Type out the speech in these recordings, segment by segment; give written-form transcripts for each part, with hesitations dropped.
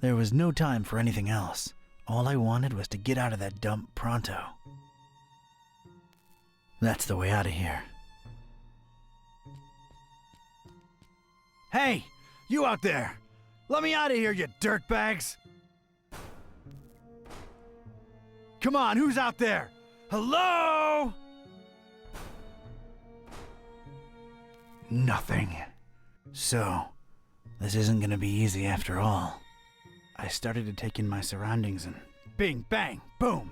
There was no time for anything else. All I wanted was to get out of that dump pronto. That's the way out of here. Hey! You out there! Let me out of here, you dirtbags! Come on, who's out there? Hello? Nothing. So, this isn't gonna be easy after all. I started to take in my surroundings and bing, bang, boom!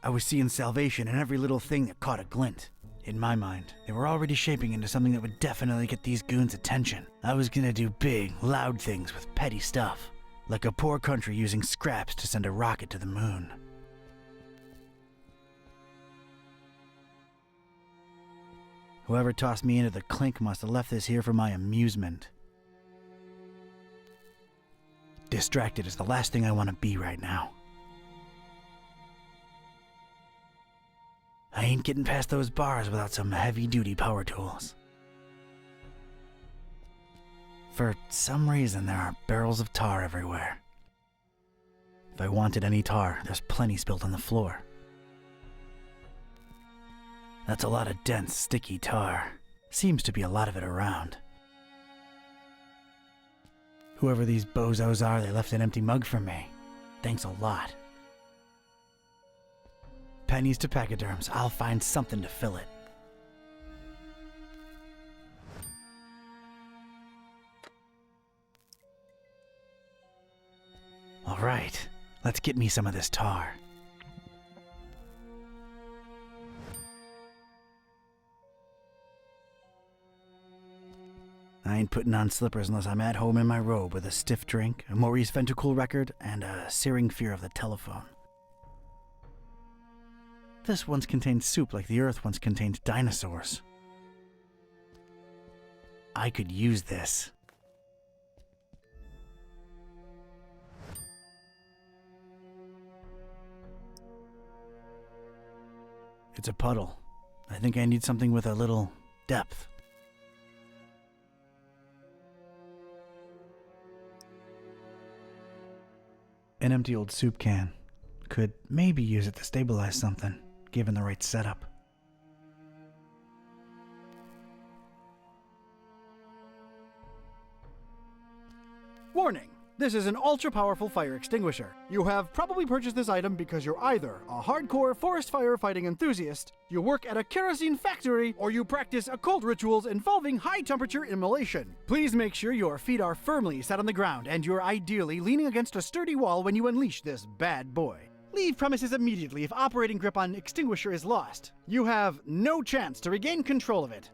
I was seeing salvation in every little thing that caught a glint. In my mind, they were already shaping into something that would definitely get these goons' attention. I was gonna do big, loud things with petty stuff, like a poor country using scraps to send a rocket to the moon. Whoever tossed me into the clink must have left this here for my amusement. Distracted is the last thing I want to be right now. I ain't getting past those bars without some heavy-duty power tools. For some reason, there are barrels of tar everywhere. If I wanted any tar, there's plenty spilled on the floor. That's a lot of dense, sticky tar. Seems to be a lot of it around. Whoever these bozos are, they left an empty mug for me. Thanks a lot. Pennies to pachyderms, I'll find something to fill it. All right, let's get me some of this tar. I ain't putting on slippers unless I'm at home in my robe with a stiff drink, a Maurice Ventacool record, and a searing fear of the telephone. This once contained soup like the earth once contained dinosaurs. I could use this. It's a puddle. I think I need something with a little depth. An empty old soup can. Could maybe use it to stabilize something, given the right setup. Warning! This is an ultra-powerful fire extinguisher. You have probably purchased this item because you're either a hardcore forest firefighting enthusiast, you work at a kerosene factory, or you practice occult rituals involving high-temperature immolation. Please make sure your feet are firmly set on the ground and you're ideally leaning against a sturdy wall when you unleash this bad boy. Leave premises immediately if operating grip on extinguisher is lost. You have no chance to regain control of it.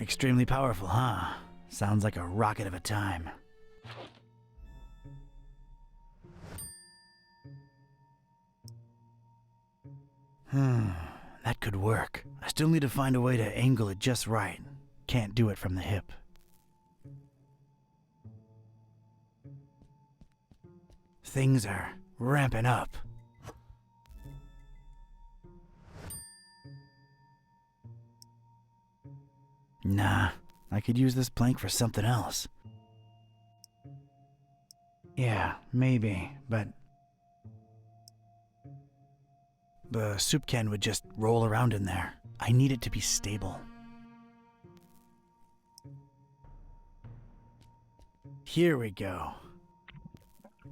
Extremely powerful, huh? Sounds like a rocket of a time. That could work. I still need to find a way to angle it just right. Can't do it from the hip. Things are ramping up. Nah, I could use this plank for something else. Yeah, maybe, but the soup can would just roll around in there. I need it to be stable. Here we go.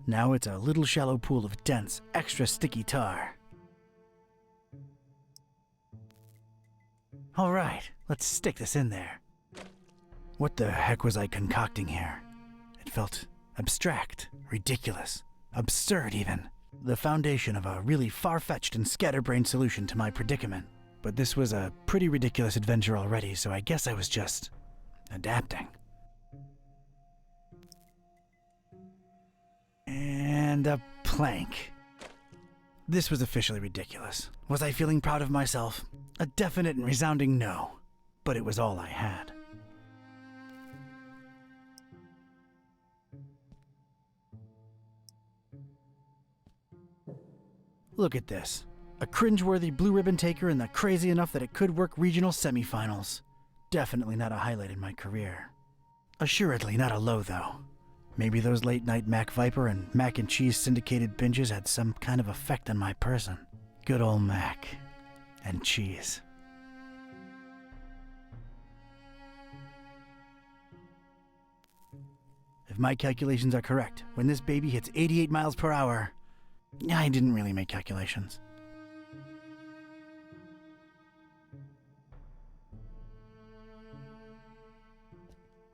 Now it's a little shallow pool of dense, extra sticky tar. All right, let's stick this in there. What the heck was I concocting here? It felt abstract, ridiculous, absurd even. The foundation of a really far-fetched and scatterbrained solution to my predicament. But this was a pretty ridiculous adventure already, so I guess I was just adapting. And a plank. This was officially ridiculous. Was I feeling proud of myself? A definite and resounding no. But it was all I had. Look at this. A cringeworthy blue ribbon taker and the crazy enough that it could work regional semifinals. Definitely not a highlight in my career. Assuredly not a low, though. Maybe those late-night Mac Viper and mac and cheese syndicated binges had some kind of effect on my person. Good old Mac and cheese. If my calculations are correct, when this baby hits 88 miles per hour... I didn't really make calculations.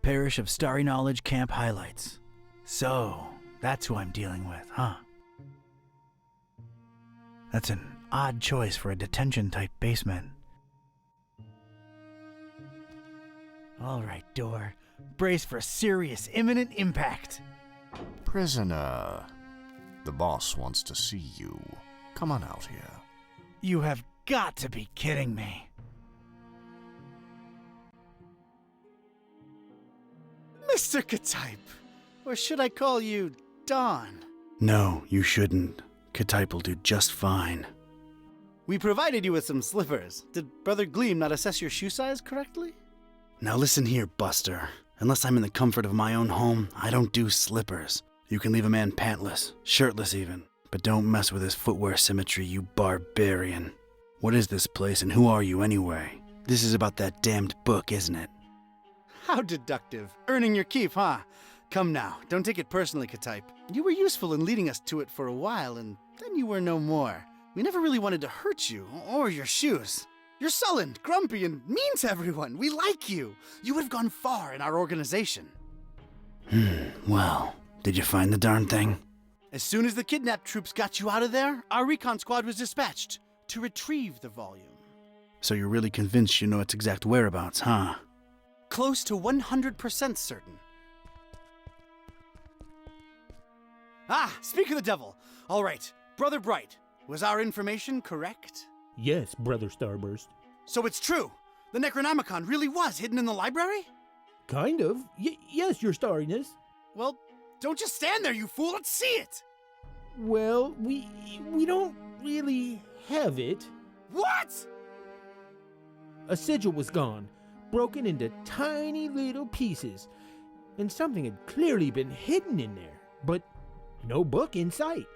Parish of Starry Knowledge Camp highlights. So, that's who I'm dealing with, huh? That's an odd choice for a detention-type basement. All right, door. Brace for serious, imminent impact. Prisoner, the boss wants to see you. Come on out here. You have got to be kidding me. Mr. Ktype, or should I call you Don? No, you shouldn't. Ktype will do just fine. We provided you with some slippers. Did Brother Gleam not assess your shoe size correctly? Now listen here, Buster. Unless I'm in the comfort of my own home, I don't do slippers. You can leave a man pantless, shirtless even, but don't mess with his footwear symmetry, you barbarian. What is this place and who are you anyway? This is about that damned book, isn't it? How deductive. Earning your keep, huh? Come now, don't take it personally, Ktype. You were useful in leading us to it for a while, and then you were no more. We never really wanted to hurt you, or your shoes. You're sullen, grumpy, and mean to everyone. We like you. You would have gone far in our organization. Well, did you find the darn thing? As soon as the kidnapped troops got you out of there, our recon squad was dispatched to retrieve the volume. So you're really convinced you know its exact whereabouts, huh? Close to 100% certain. Ah, speak of the devil. All right, Brother Bright, was our information correct? Yes, Brother Starburst. So it's true. The Necronomicon really was hidden in the library? Kind of. Yes, Your Starriness. Well, don't just stand there, you fool. Let's see it. Well, we don't really have it. What? A sigil was gone, broken into tiny little pieces, and something had clearly been hidden in there, but no book in sight.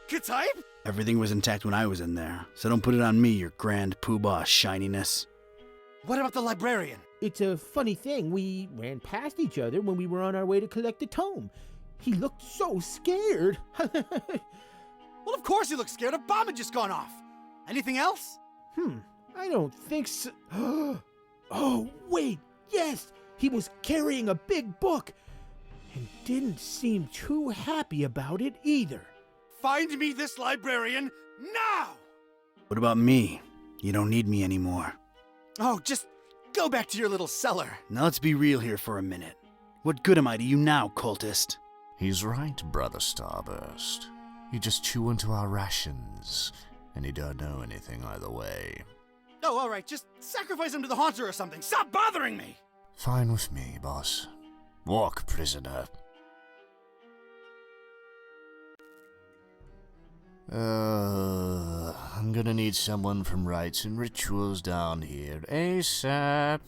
Ktype? Everything was intact when I was in there, so don't put it on me, your grand poobah shininess. What about the librarian? It's a funny thing, we ran past each other when we were on our way to collect the tome. He looked so scared. Well, of course he looks scared. A bomb had just gone off. Anything else? I don't think so. Oh, wait, yes! He was carrying a big book, and didn't seem too happy about it either. Find me this librarian now! What about me? You don't need me anymore. Oh, just go back to your little cellar. Now let's be real here for a minute. What good am I to you now, cultist? He's right, Brother Starburst. You just chew into our rations, and you don't know anything either way. Oh, all right, just sacrifice him to the Haunter or something. Stop bothering me! Fine with me, boss. Walk, prisoner. I'm gonna need someone from Rites and Rituals down here ASAP.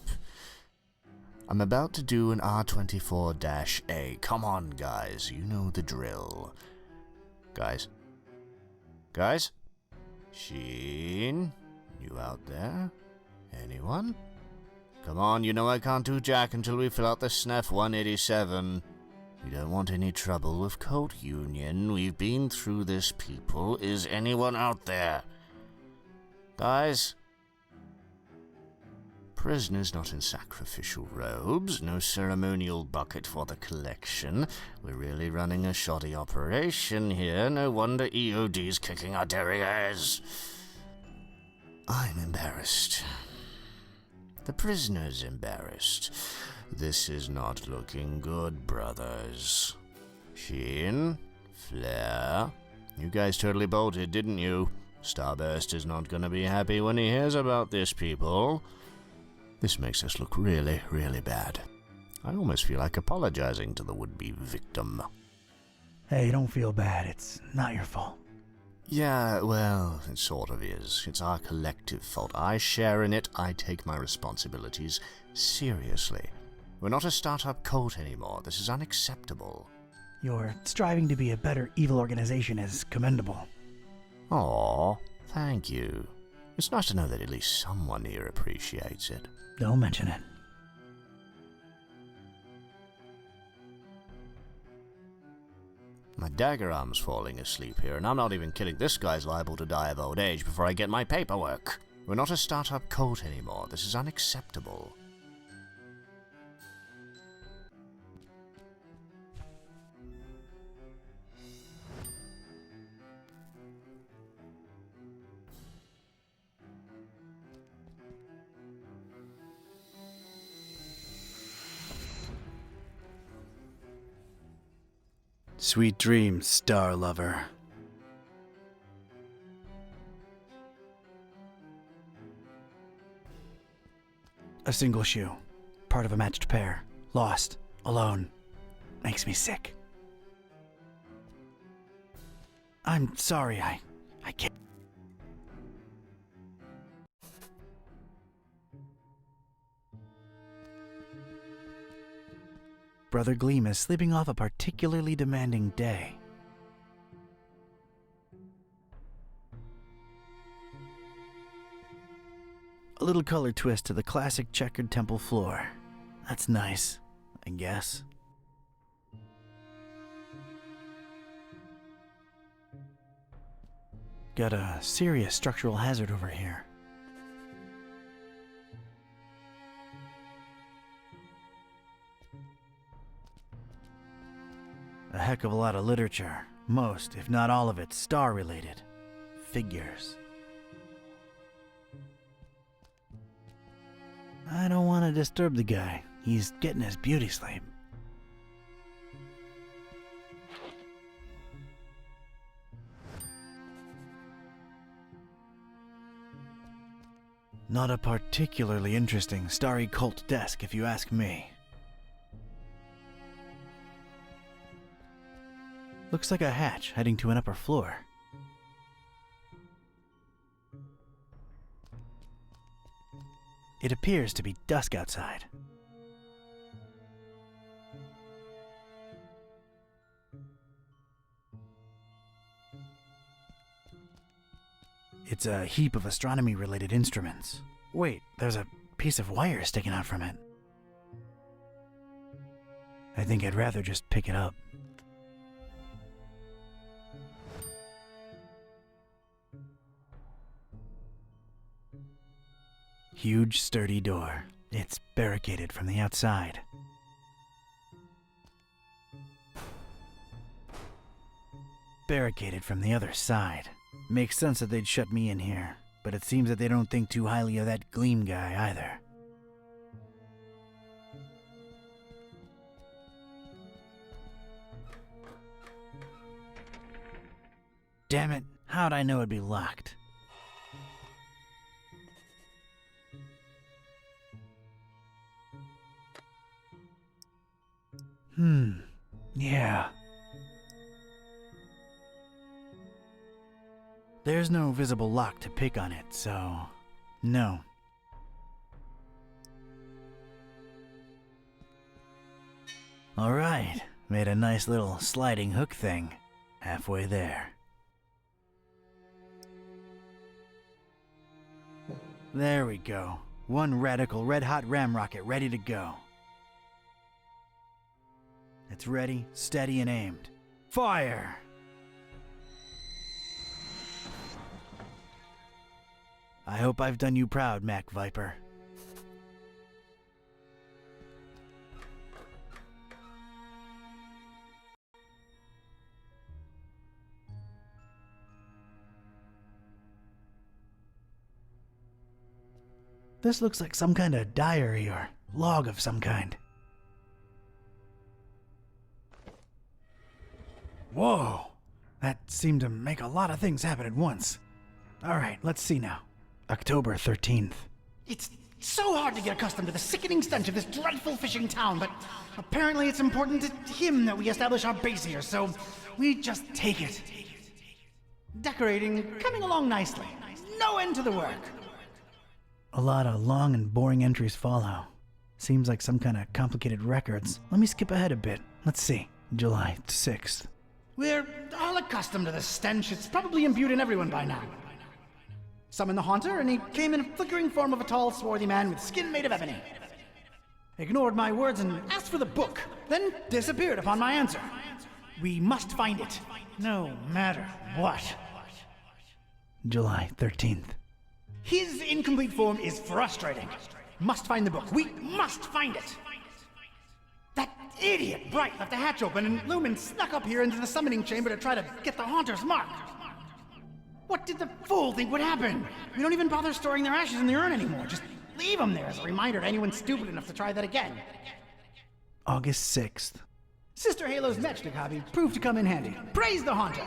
I'm about to do an R24-A. Come on, guys. You know the drill. Guys? Sheen? You out there? Anyone? Come on, you know I can't do jack until we fill out the SNF 187. We don't want any trouble with Cult Union. We've been through this, people. Is anyone out there? Guys? Prisoners not in sacrificial robes. No ceremonial bucket for the collection. We're really running a shoddy operation here. No wonder EOD's kicking our derrieres. I'm embarrassed. The prisoner's embarrassed. This is not looking good, brothers. Sheen? Flare? You guys totally bolted, didn't you? Starburst is not gonna be happy when he hears about this, people. This makes us look really, really bad. I almost feel like apologizing to the would-be victim. Hey, don't feel bad. It's not your fault. Yeah, well, it sort of is. It's our collective fault. I share in it. I take my responsibilities seriously. We're not a startup cult anymore. This is unacceptable. Your striving to be a better evil organization is commendable. Aw, thank you. It's nice to know that at least someone here appreciates it. Don't mention it. My dagger arm's falling asleep here, and I'm not even kidding. This guy's liable to die of old age before I get my paperwork. We're not a startup cult anymore. This is unacceptable. Sweet dreams, star lover. A single shoe. Part of a matched pair. Lost. Alone. Makes me sick. I'm sorry, I can't. Brother Gleam is sleeping off a particularly demanding day. A little color twist to the classic checkered temple floor. That's nice, I guess. Got a serious structural hazard over here. A heck of a lot of literature. Most, if not all of it, star-related. Figures. I don't want to disturb the guy. He's getting his beauty sleep. Not a particularly interesting starry cult desk, if you ask me. Looks like a hatch heading to an upper floor. It appears to be dusk outside. It's a heap of astronomy-related instruments. Wait, there's a piece of wire sticking out from it. I think I'd rather just pick it up. Huge, sturdy door. It's barricaded from the outside. Barricaded from the other side. Makes sense that they'd shut me in here, but it seems that they don't think too highly of that Gleam guy either. Damn it, how'd I know it'd be locked? Yeah. There's no visible lock to pick on it, so no. Alright, made a nice little sliding hook thing. Halfway there. There we go. One radical red-hot ram rocket ready to go. It's ready, steady, and aimed. Fire! I hope I've done you proud, Mac Viper. This looks like some kind of diary or log of some kind. Whoa! That seemed to make a lot of things happen at once. Alright, let's see now. October 13th. It's so hard to get accustomed to the sickening stench of this dreadful fishing town, but apparently it's important to him that we establish our base here, so we just take it. Decorating coming along nicely. No end to the work. A lot of long and boring entries follow. Seems like some kind of complicated records. Let me skip ahead a bit. Let's see. July 6th. We're all accustomed to the stench. It's probably imbued in everyone by now. Summoned the Haunter, and he came in a flickering form of a tall, swarthy man with skin made of ebony. Ignored my words and asked for the book, then disappeared upon my answer. We must find it, no matter what. July 13th. His incomplete form is frustrating. Must find the book. We must find it. That idiot Bright left the hatch open, and Lumen snuck up here into the summoning chamber to try to get the Haunter's mark. What did the fool think would happen? We don't even bother storing their ashes in the urn anymore. Just leave them there as a reminder to anyone stupid enough to try that again. August 6th. Sister Halo's matchstick hobby proved to come in handy. Praise the Haunter!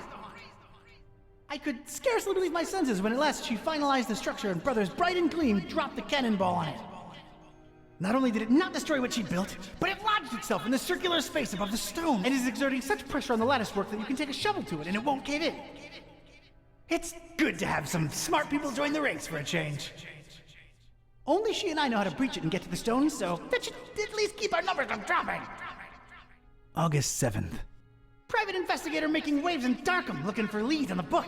I could scarcely believe my senses when at last she finalized the structure and Brothers Bright and Gleam dropped the cannonball on it. Not only did it not destroy what she built, but it lodged itself in the circular space above the stone and is exerting such pressure on the lattice work that you can take a shovel to it and it won't cave in. It's good to have some smart people join the ranks for a change. Only she and I know how to breach it and get to the stone, so that should at least keep our numbers from dropping. August 7th. Private investigator making waves in Darkham looking for leads on the book.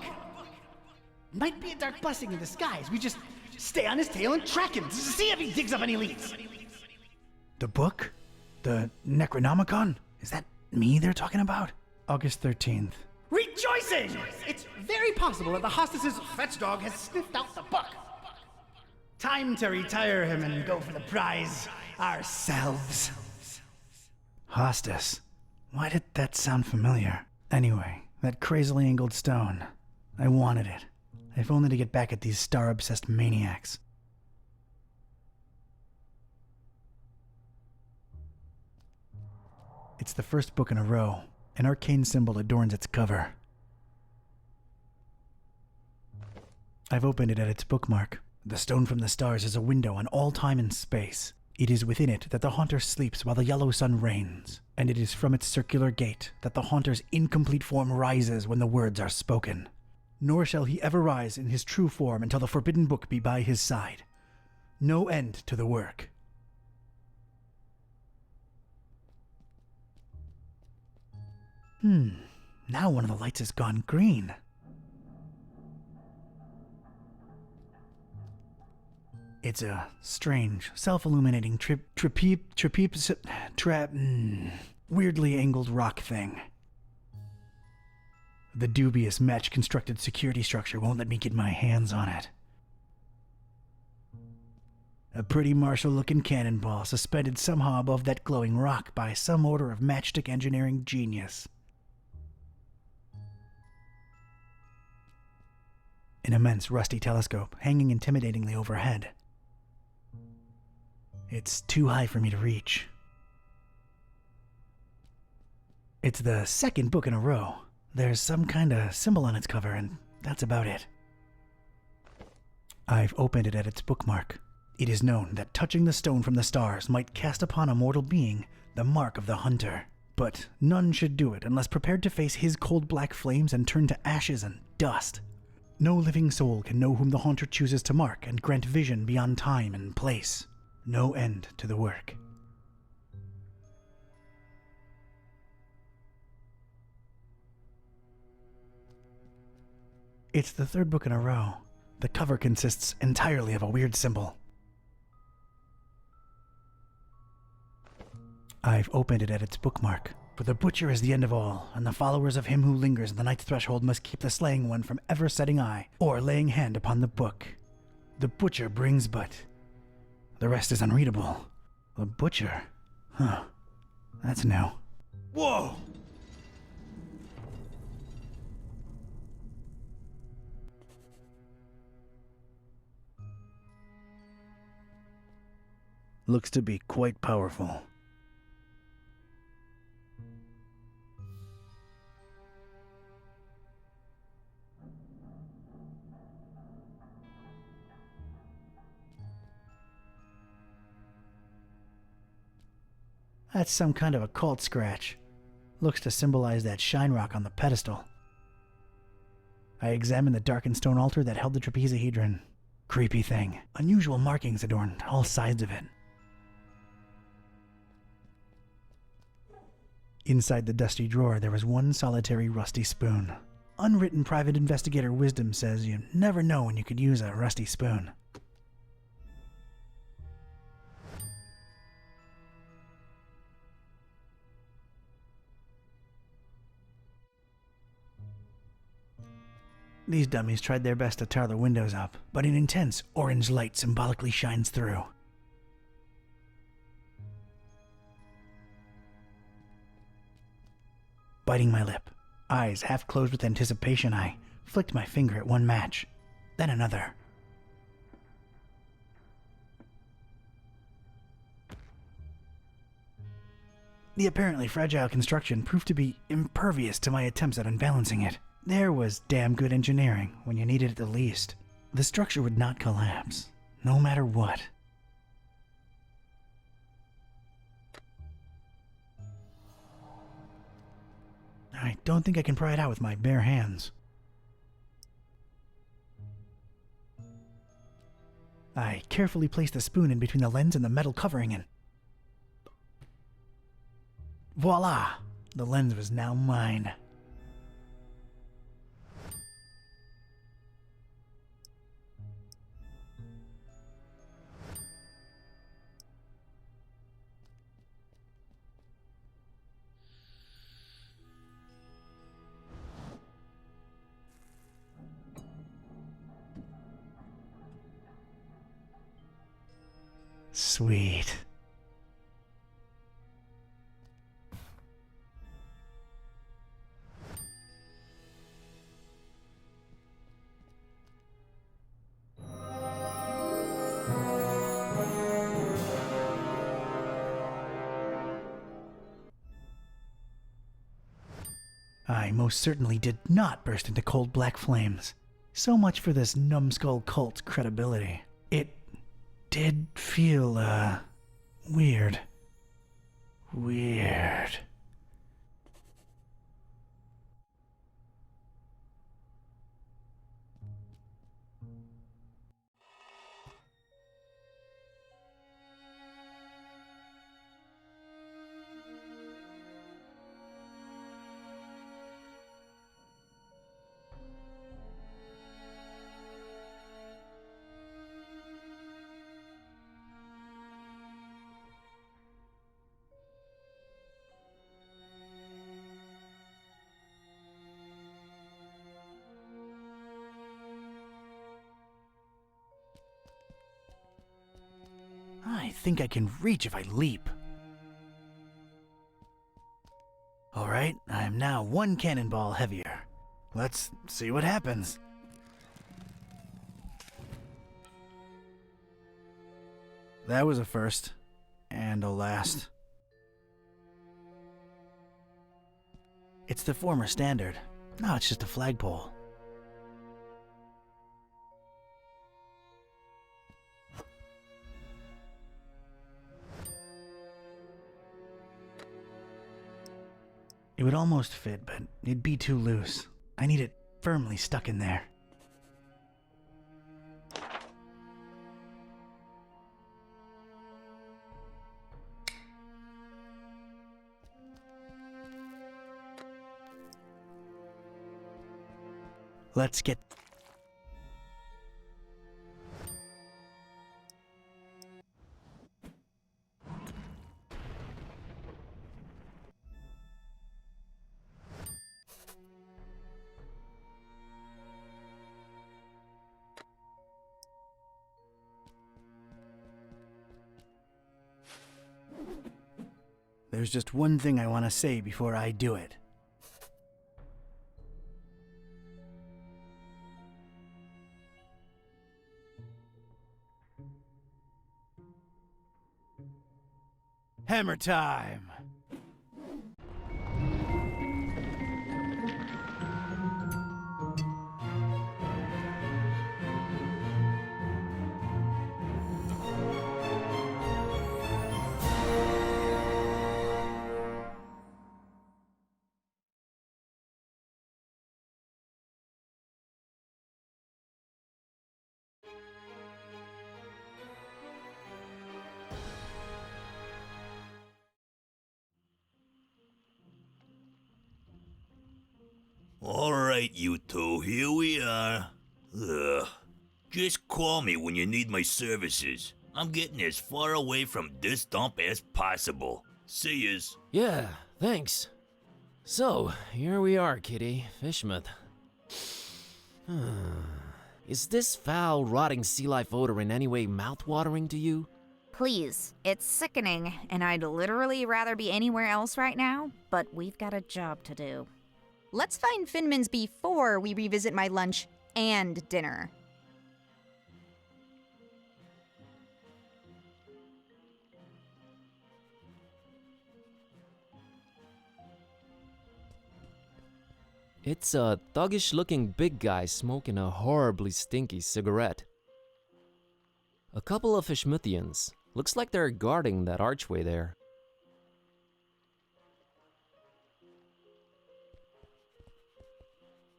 Might be a dark blessing in disguise. We just stay on his tail and track him to see if he digs up any leads. The book? The Necronomicon? Is that me they're talking about? August 13th. Rejoicing! It's very possible that the hostess's fetch dog has sniffed out the book. Time to retire him and go for the prize ourselves. Hostess. Why did that sound familiar? Anyway, that crazily angled stone. I wanted it. If only to get back at these star-obsessed maniacs. It's the first book in a row. An arcane symbol adorns its cover. I've opened it at its bookmark. The stone from the stars is a window on all time and space. It is within it that the Haunter sleeps while the yellow sun reigns, and it is from its circular gate that the Haunter's incomplete form rises when the words are spoken. Nor shall he ever rise in his true form until the forbidden book be by his side. No end to the work. Now one of the lights has gone green. It's a strange, self-illuminating weirdly angled rock thing. The dubious match-constructed security structure won't let me get my hands on it. A pretty martial-looking cannonball suspended somehow above that glowing rock by some order of matchstick engineering genius. An immense rusty telescope hanging intimidatingly overhead. It's too high for me to reach. It's the second book in a row. There's some kind of symbol on its cover, and that's about it. I've opened it at its bookmark. It is known that touching the stone from the stars might cast upon a mortal being the mark of the Hunter. But none should do it unless prepared to face his cold black flames and turn to ashes and dust. No living soul can know whom the Haunter chooses to mark and grant vision beyond time and place. No end to the work. It's the third book in a row. The cover consists entirely of a weird symbol. I've opened it at its bookmark. For the butcher is the end of all, and the followers of him who lingers on the night's threshold must keep the slaying one from ever setting eye or laying hand upon the book. The butcher brings but... The rest is unreadable. The butcher? Huh. That's new. Whoa! Looks to be quite powerful. That's some kind of occult scratch. Looks to symbolize that shine rock on the pedestal. I examined the darkened stone altar that held the trapezohedron. Creepy thing. Unusual markings adorned all sides of it. Inside the dusty drawer, there was one solitary rusty spoon. Unwritten private investigator wisdom says you never know when you could use a rusty spoon. These dummies tried their best to tar the windows up, but an intense orange light symbolically shines through. Biting my lip, eyes half closed with anticipation, I flicked my finger at one match, then another. The apparently fragile construction proved to be impervious to my attempts at unbalancing it. There was damn good engineering when you needed it the least. The structure would not collapse, no matter what. I don't think I can pry it out with my bare hands. I carefully placed the spoon in between the lens and the metal covering and... voila! The lens was now mine. Sweet. I most certainly did not burst into cold black flames. So much for this numbskull cult's credibility. It did feel, weird. Weird. I think I can reach if I leap. Alright, I am now one cannonball heavier. Let's see what happens. That was a first, and a last. It's the former standard. Now it's just a flagpole. It would almost fit, but it'd be too loose. I need it firmly stuck in there. Let's get... There's just one thing I want to say before I do it. Hammer time! Alright, you two, here we are. Ugh. Just call me when you need my services. I'm getting as far away from this dump as possible. See yas. Yeah, thanks. So, here we are, Kitty. Fishmouth. Is this foul, rotting sea life odor in any way mouth-watering to you? Please, it's sickening, and I'd literally rather be anywhere else right now, but we've got a job to do. Let's find Finman's before we revisit my lunch and dinner. It's a thuggish-looking big guy smoking a horribly stinky cigarette. A couple of Fishmouthians. Looks like they're guarding that archway there.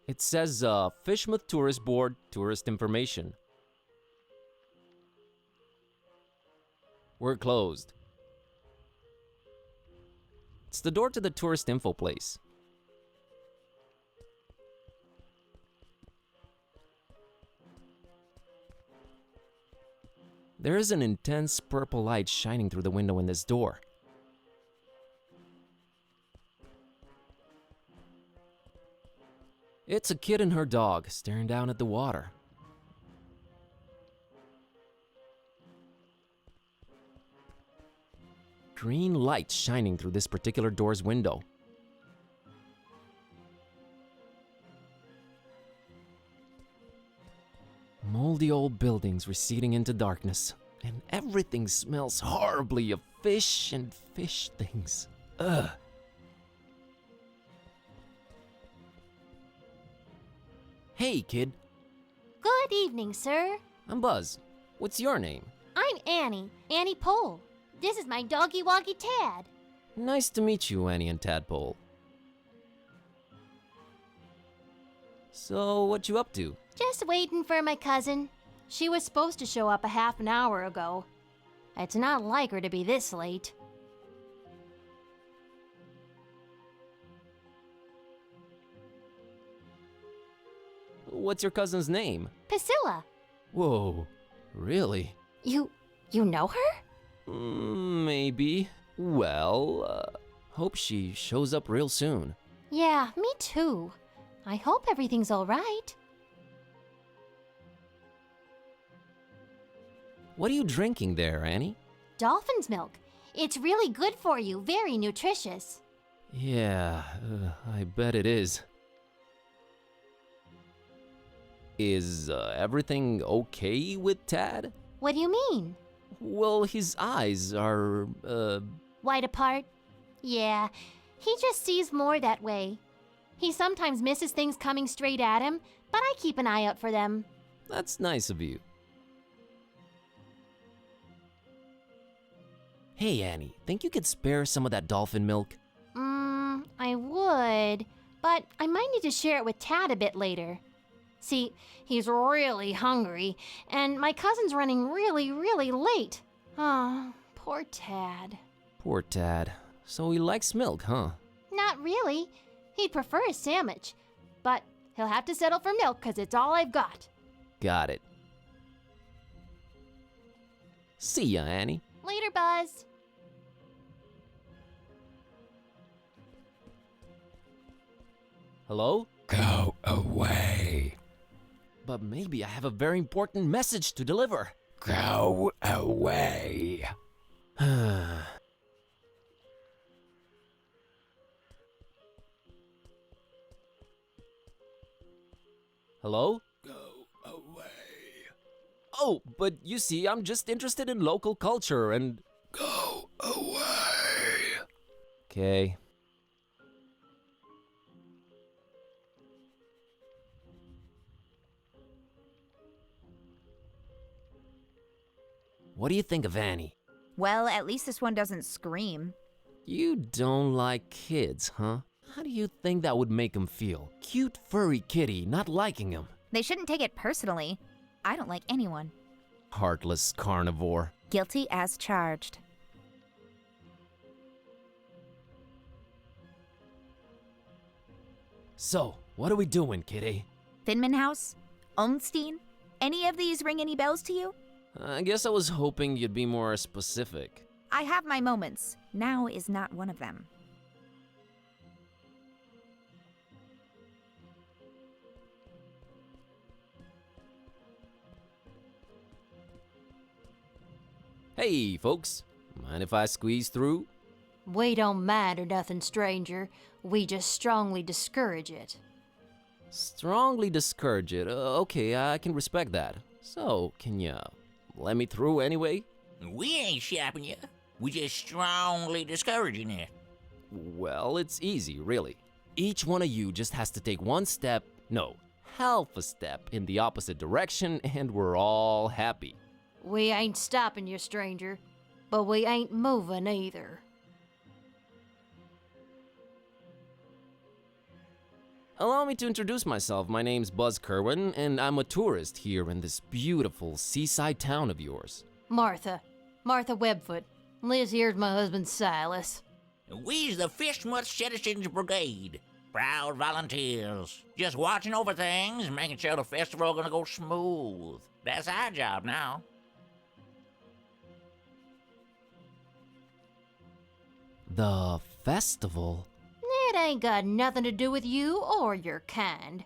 It says, Fishmouth Tourist Board, tourist information. We're closed. It's the door to the tourist info place. There is an intense purple light shining through the window in this door. It's a kid and her dog staring down at the water. Green light shining through this particular door's window. Moldy old buildings receding into darkness, and everything smells horribly of fish and fish things. Ugh. Hey, kid. Good evening, sir. I'm Buzz. What's your name? I'm Annie Pole. This is my doggy woggy Tad. Nice to meet you, Annie and Tadpole. So, what you up to? Just waiting for my cousin. She was supposed to show up a half an hour ago. It's not like her to be this late. What's your cousin's name? Priscilla. Whoa, really? You know her? Maybe. Well, hope she shows up real soon. Yeah, me too. I hope everything's all right. What are you drinking there, Annie? Dolphin's milk. It's really good for you, very nutritious. Yeah, I bet it is. Is everything okay with Tad? What do you mean? Well, his eyes are, Wide apart? Yeah, he just sees more that way. He sometimes misses things coming straight at him, but I keep an eye out for them. That's nice of you. Hey, Annie, think you could spare some of that dolphin milk? I would, but I might need to share it with Tad a bit later. See, he's really hungry, and my cousin's running really late. Oh, poor Tad. Poor Tad. So he likes milk, huh? Not really. He'd prefer a sandwich, but he'll have to settle for milk because it's all I've got. Got it. See ya, Annie. Later, Buzz. Hello? Go away. But maybe I have a very important message to deliver. Go away. Hello? Go away. Oh, but you see, I'm just interested in local culture and... Go away. Okay. What do you think of Annie? Well, at least this one doesn't scream. You don't like kids, huh? How do you think that would make him feel? Cute furry kitty not liking him. They shouldn't take it personally. I don't like anyone. Heartless carnivore. Guilty as charged. So, What are we doing, kitty? Finman House? Olmstein? Any of these ring any bells to you? I guess I was hoping you'd be more specific. I have my moments. Now is not one of them. Hey, folks. Mind if I squeeze through? We don't mind or nothing, stranger. We just strongly discourage it. Strongly discourage it. Okay, I can respect that. So, can you let me through anyway? We ain't shopping you. We just strongly discouraging it. Well, it's easy, really. Each one of you just has to take one step, no, half a step in the opposite direction, and we're all happy. We ain't stopping you, stranger, but we ain't moving either. Allow me to introduce myself. My name's Buzz Kerwin, and I'm a tourist here in this beautiful seaside town of yours. Martha Webfoot. Liz here's my husband Silas. We's the Fishmuth Citizens Brigade. Proud volunteers. Just watching over things, making sure the festival gonna go smooth. That's our job now. The festival? It ain't got nothing to do with you or your kind.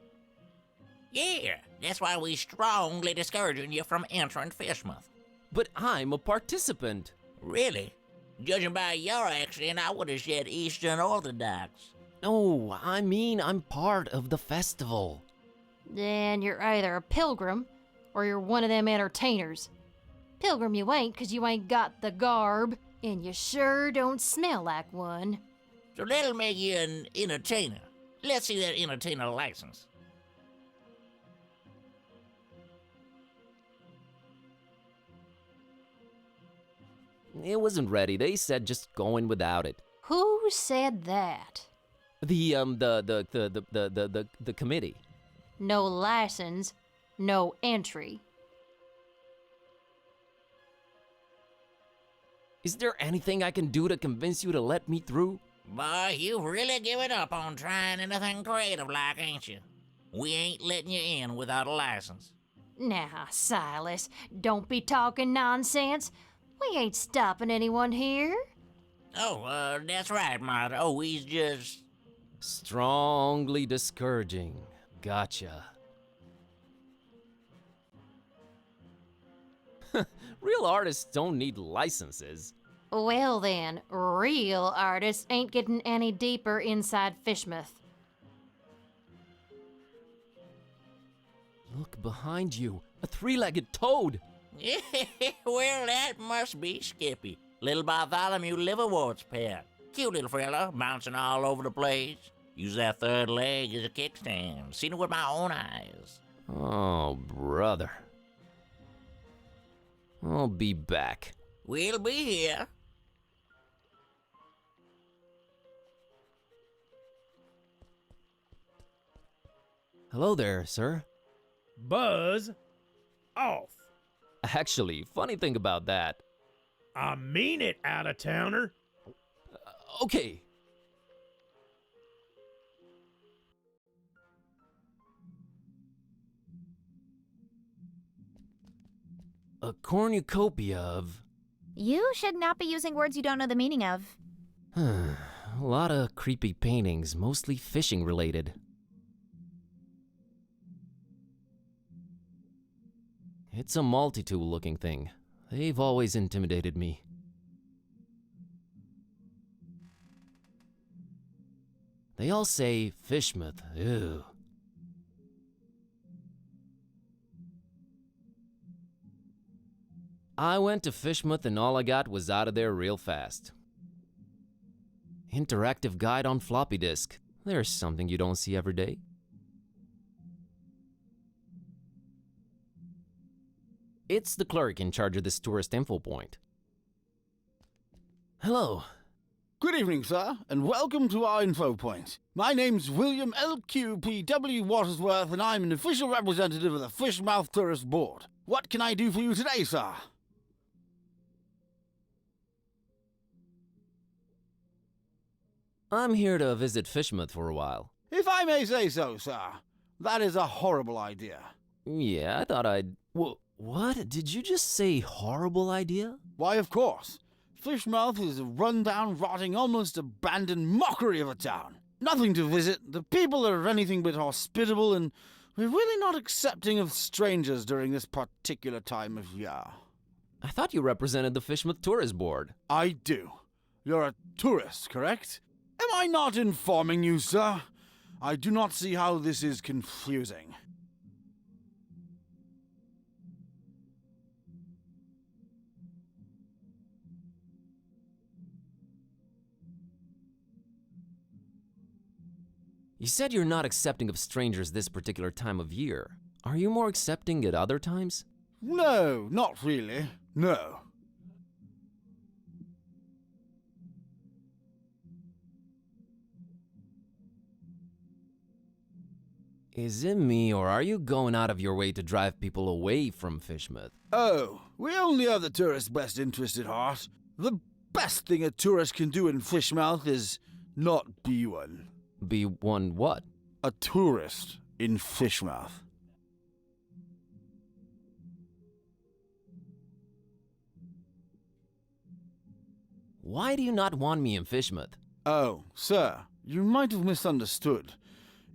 Yeah, that's why we strongly discouraging you from entering Fishmuth. But I'm a participant. Really? Judging by your accent, I would have said Eastern Orthodox. No, I mean I'm part of the festival. Then you're either a pilgrim or you're one of them entertainers. Pilgrim you ain't, 'cause you ain't got the garb, and you sure don't smell like one. So that'll make you an entertainer. Let's see that entertainer license. It wasn't ready. They said just going without it. Who said that? The committee. No license, no entry. Is there anything I can do to convince you to let me through? Boy, you've really given up on trying anything creative like, ain't you? We ain't letting you in without a license. Now, Silas, don't be talking nonsense. We ain't stopping anyone here. Oh, that's right, Martha. Oh, he's just... Strongly discouraging. Gotcha. Real artists don't need licenses. Well then, real artists ain't getting any deeper inside Fishmuth. Look behind you. A three-legged toad. Well, that must be Skippy. Little Bartholomew Liverwort's pet. Cute little fella, bouncing all over the place. Use that third leg as a kickstand. Seen it with my own eyes. Oh, brother. I'll be back. We'll be here. Hello there, sir. Buzz off. Actually, funny thing about that. I mean it, out-of-towner. Okay. A cornucopia of... You should not be using words you don't know the meaning of. A lot of creepy paintings, mostly fishing related. It's a multi-tool looking thing. They've always intimidated me. They all say Fishmuth, ew. I went to Fishmuth and all I got was out of there real fast. Interactive guide on floppy disk. There's something you don't see every day. It's the clerk in charge of this tourist info point. Hello. Good evening, sir, and welcome to our info point. My name's William LQPW Watersworth, and I'm an official representative of the Fishmouth Tourist Board. What can I do for you today, sir? I'm here to visit Fishmuth for a while. If I may say so, sir, that is a horrible idea. Yeah, I thought I'd. What? Did you just say horrible idea? Why, of course. Fishmouth is a run-down, rotting, almost abandoned mockery of a town. Nothing to visit, the people are anything but hospitable, and we're really not accepting of strangers during this particular time of year. I thought you represented the Fishmouth Tourist Board. I do. You're a tourist, correct? Am I not informing you, sir? I do not see how this is confusing. You said you're not accepting of strangers this particular time of year. Are you more accepting at other times? No, not really. No. Is it me, or are you going out of your way to drive people away from Fishmouth? Oh, we only have the tourist's best interest at heart. The best thing a tourist can do in Fishmouth is not be one. Be one what? A tourist in Fishmouth. Why do you not want me in Fishmouth? Oh, sir, you might have misunderstood.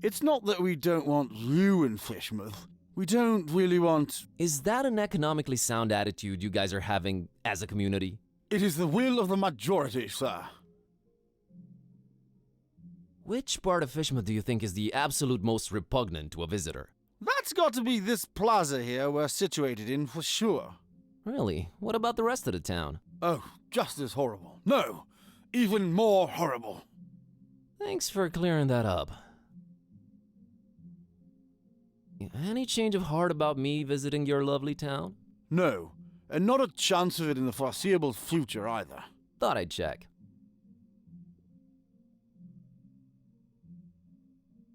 It's not that we don't want you in Fishmouth. We don't really want... Is that an economically sound attitude you guys are having as a community? It is the will of the majority, sir. Which part of Fishmouth do you think is the absolute most repugnant to a visitor? That's got to be this plaza here we're situated in for sure. Really? What about the rest of the town? Oh, just as horrible. No, even more horrible. Thanks for clearing that up. Any change of heart about me visiting your lovely town? No, and not a chance of it in the foreseeable future either. Thought I'd check.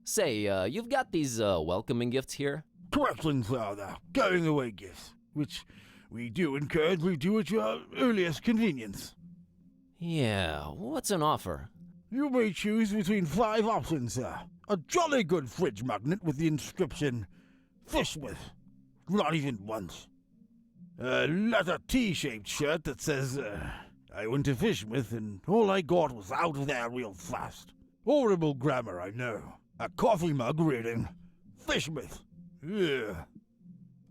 Say, you've got these welcoming gifts here? Correctly, sir, going away gifts, which we do encourage we do at your earliest convenience. Yeah, what's an offer? You may choose between 5 options, sir. A jolly good fridge magnet with the inscription, Fishmouth. Not even once. A leather T-shaped shirt that says, I went to Fishmouth and all I got was out of there real fast. Horrible grammar, I know. A coffee mug reading, Fishmouth. Yeah.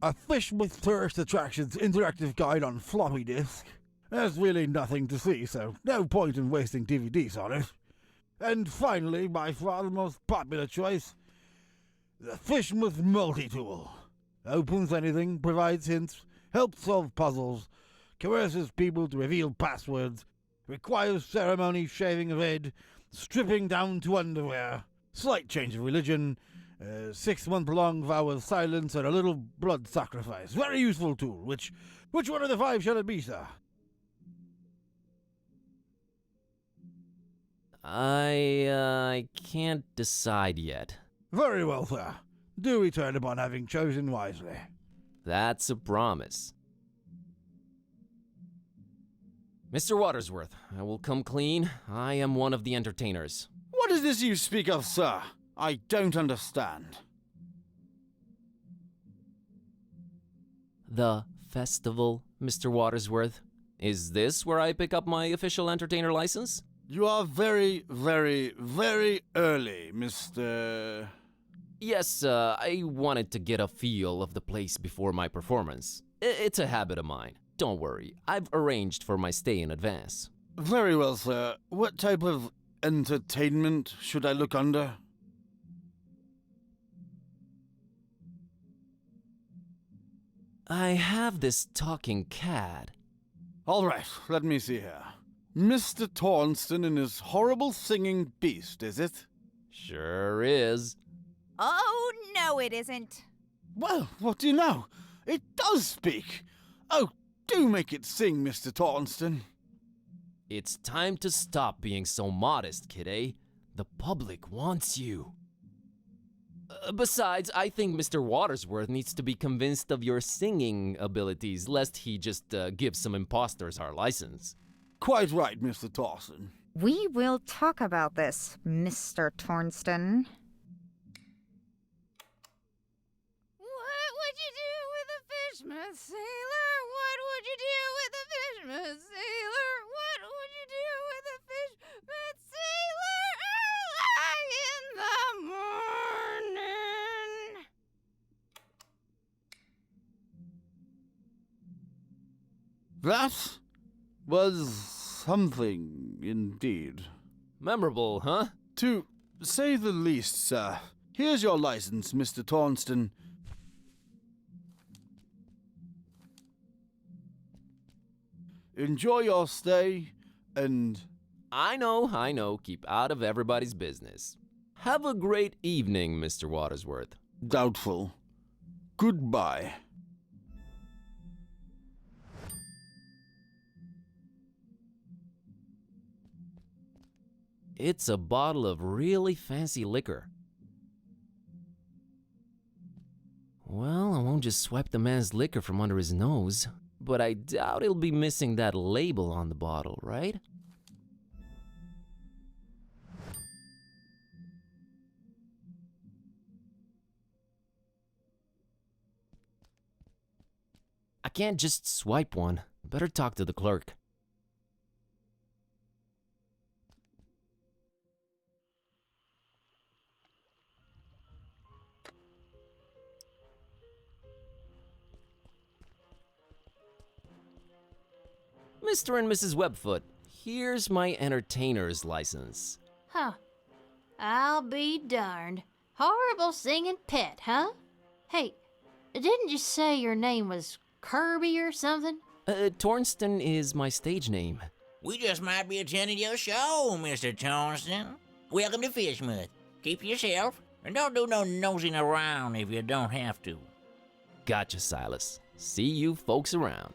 A Fishmouth Tourist Attractions interactive guide on floppy disk. There's really nothing to see, so no point in wasting DVDs on it. And finally, by far the most popular choice, the Fishmouth Multi-Tool. Opens anything, provides hints, helps solve puzzles, coerces people to reveal passwords, requires ceremony, shaving of head, stripping down to underwear, slight change of religion, 6-month-long vow of silence, and a little blood sacrifice. Very useful tool. Which one of the 5 shall it be, sir? I can't decide yet. Very well, sir. Do return upon having chosen wisely. That's a promise. Mr. Watersworth, I will come clean. I am one of the entertainers. What is this you speak of, sir? I don't understand. The festival, Mr. Watersworth. Is this where I pick up my official entertainer license? You are very, very, very early, Mr... Yes, I wanted to get a feel of the place before my performance. It's a habit of mine. Don't worry, I've arranged for my stay in advance. Very well, sir. What type of entertainment should I look under? I have this talking cat. All right, let me see here. Mr. Tornston and his horrible singing beast, is it? Sure is. Oh, no, it isn't. Well, what do you know? It does speak. Oh, do make it sing, Mr. Tornston. It's time to stop being so modest, kid, eh? The public wants you. Besides, I think Mr. Watersworth needs to be convinced of your singing abilities, lest he just give some imposters our license. Quite right, Mr. Tornston. We will talk about this, Mr. Tornston. Fishman sailor, what would you do with a fishman sailor? What would you do with a fishman sailor early in the morning? That was something indeed. Memorable, huh? To say the least, sir. Here's your license, Mr. Tornston. Enjoy your stay, and... I know. Keep out of everybody's business. Have a great evening, Mr. Watersworth. Doubtful. Goodbye. It's a bottle of really fancy liquor. Well, I won't just swipe the man's liquor from under his nose, but I doubt he'll be missing that label on the bottle, right? I can't just swipe one. Better talk to the clerk. Mr. and Mrs. Webfoot, here's my entertainer's license. Huh. I'll be darned. Horrible singing pet, huh? Hey, didn't you say your name was Kirby or something? Tornston is my stage name. We just might be attending your show, Mr. Tornston. Welcome to Fishmouth. Keep yourself, and don't do no nosing around if you don't have to. Gotcha, Silas. See you folks around.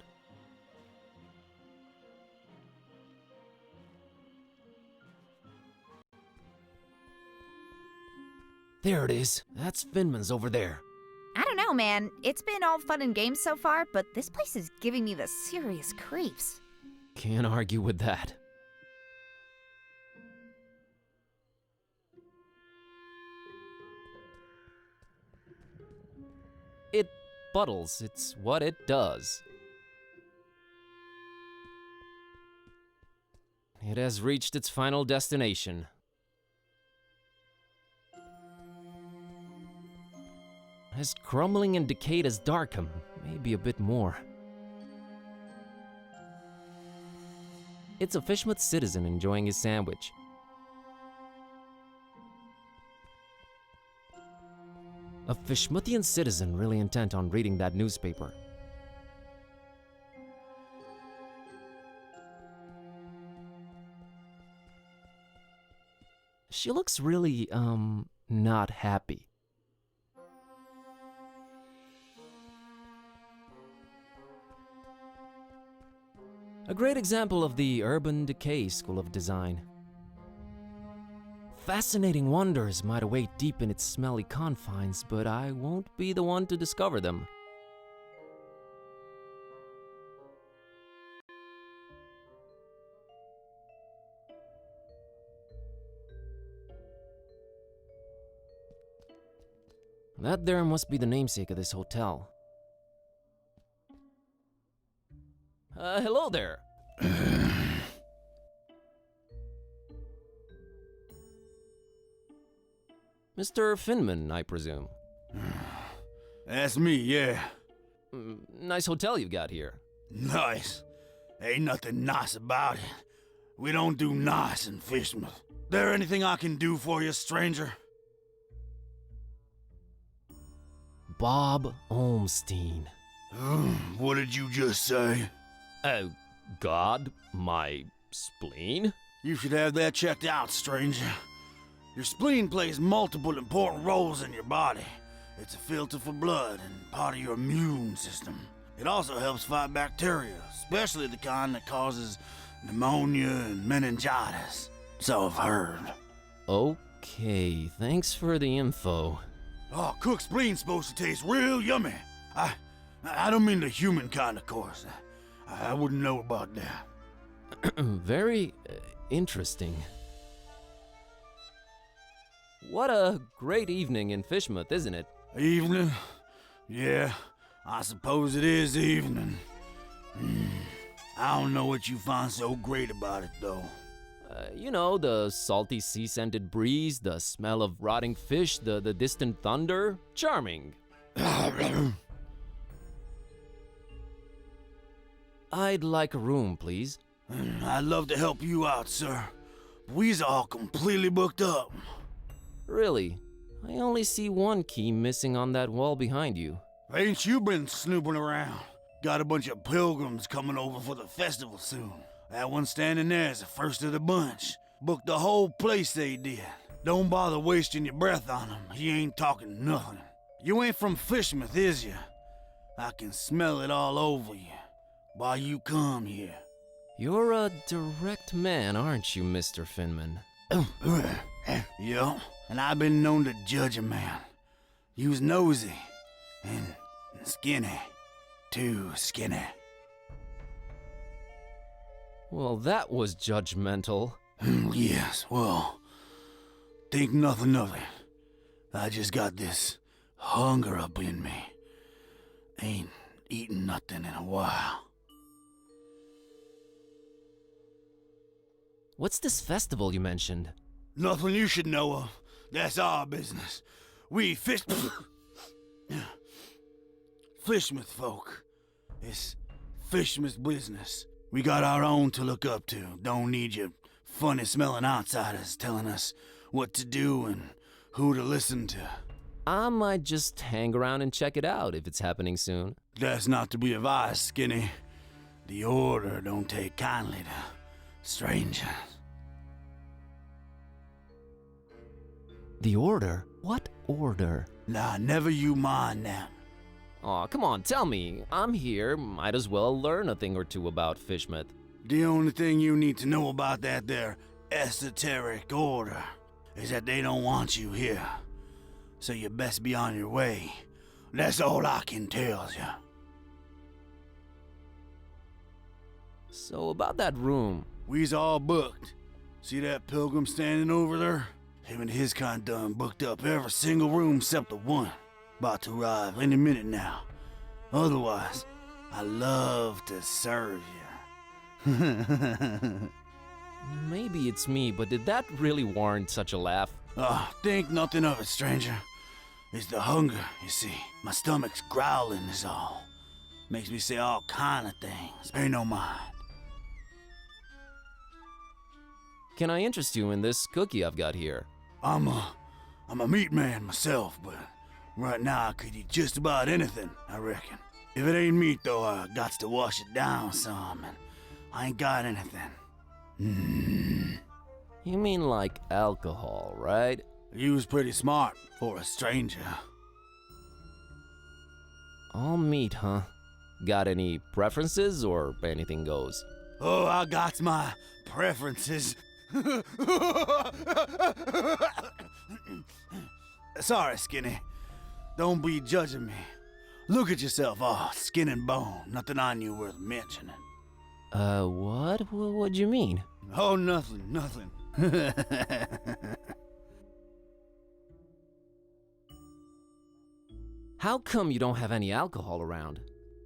There it is. That's Finman's over there. I don't know, man. It's been all fun and games so far, but this place is giving me the serious creeps. Can't argue with that. It puddles. It's what it does. It has reached its final destination. As crumbling and decayed as Darkham, maybe a bit more. It's a Fishmouth citizen enjoying his sandwich. A Fishmouthian citizen really intent on reading that newspaper. She looks really, not happy. A great example of the urban decay school of design. Fascinating wonders might await deep in its smelly confines, but I won't be the one to discover them. That there must be the namesake of this hotel. Hello there. Mr. Finman, I presume. That's me, yeah. Nice hotel you got here. Nice. Ain't nothing nice about it. We don't do nice in Fishmouth. There anything I can do for you, stranger? Bob Olmstein. What did you just say? God, my spleen? You should have that checked out, stranger. Your spleen plays multiple important roles in your body. It's a filter for blood and part of your immune system. It also helps fight bacteria, especially the kind that causes pneumonia and meningitis. So I've heard. Okay, thanks for the info. Oh, cooked spleen's supposed to taste real yummy. I don't mean the human kind, of course. I wouldn't know about that. Very interesting. What a great evening in Fishmouth, isn't it? Evening? Yeah, I suppose it is evening. I don't know what you find so great about it, though. You know, the salty sea-scented breeze, the smell of rotting fish, the distant thunder. Charming. I'd like a room, please. I'd love to help you out, sir. We's all completely booked up. Really? I only see one key missing on that wall behind you. Ain't you been snooping around? Got a bunch of pilgrims coming over for the festival soon. That one standing there is the first of the bunch. Booked the whole place, they did. Don't bother wasting your breath on him. He ain't talking nothing. You ain't from Fishmouth, is you? I can smell it all over you. Why you come here? You're a direct man, aren't you, Mr. Finman? Yeah, and I've been known to judge a man. You's nosy and skinny. Too skinny. Well, that was judgmental. Yes, well, think nothing of it. I just got this hunger up in me. Ain't eaten nothing in a while. What's this festival you mentioned? Nothing you should know of. That's our business. We Fishmouth folk. It's Fishmouth business. We got our own to look up to. Don't need your funny-smelling outsiders telling us what to do and who to listen to. I might just hang around and check it out if it's happening soon. That's not to be advised, Skinny. The Order don't take kindly to strangers. The Order? What Order? Nah, never you mind that. Aw, come on, tell me. I'm here, might as well learn a thing or two about Fishmouth. The only thing you need to know about that there esoteric order is that they don't want you here. So you best be on your way. That's all I can tell you. So about that room. We's all booked. See that pilgrim standing over there? Him and his kind done booked up every single room except the one. About to arrive any minute now. Otherwise, I love to serve you. Maybe it's me, but did that really warrant such a laugh? Think nothing of it, stranger. It's the hunger, you see. My stomach's growling is all. Makes me say all kind of things. Pay no mind. Can I interest you in this cookie I've got here? I'm a meat man myself, but right now I could eat just about anything, I reckon. If it ain't meat though, I gots to wash it down some, and I ain't got anything. You mean like alcohol, right? You was pretty smart for a stranger. All meat, huh? Got any preferences or anything goes? Oh, I got my preferences. Sorry, Skinny. Don't be judging me. Look at yourself, all skin and bone. Nothing on you worth mentioning. What? What'd you mean? Oh, nothing. How come you don't have any alcohol around?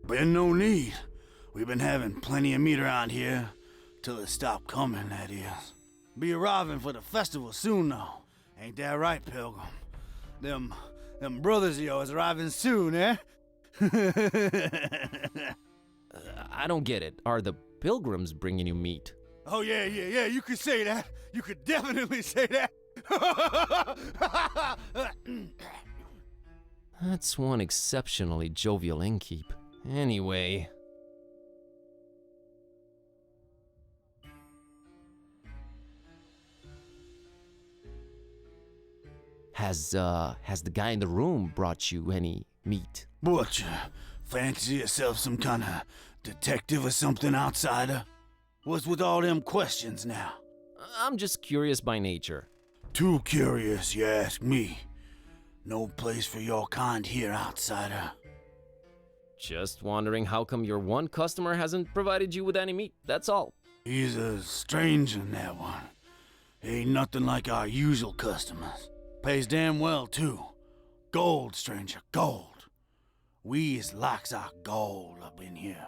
Been no need. We've been having plenty of meat around here. Till it stopped coming, that is. Be arriving for the festival soon, though. Ain't that right, Pilgrim? Them brothers of yours arriving soon, eh? I don't get it. Are the pilgrims bringing you meat? Oh, yeah, you could say that. You could definitely say that. That's one exceptionally jovial innkeep. Anyway... Has the guy in the room brought you any meat? What, you fancy yourself some kind of detective or something, outsider? What's with all them questions now? I'm just curious by nature. Too curious, you ask me. No place for your kind here, outsider. Just wondering how come your one customer hasn't provided you with any meat, that's all. He's a stranger in that one. Ain't nothing like our usual customers. Pays damn well, too. Gold, stranger, gold. We is like our gold up in here.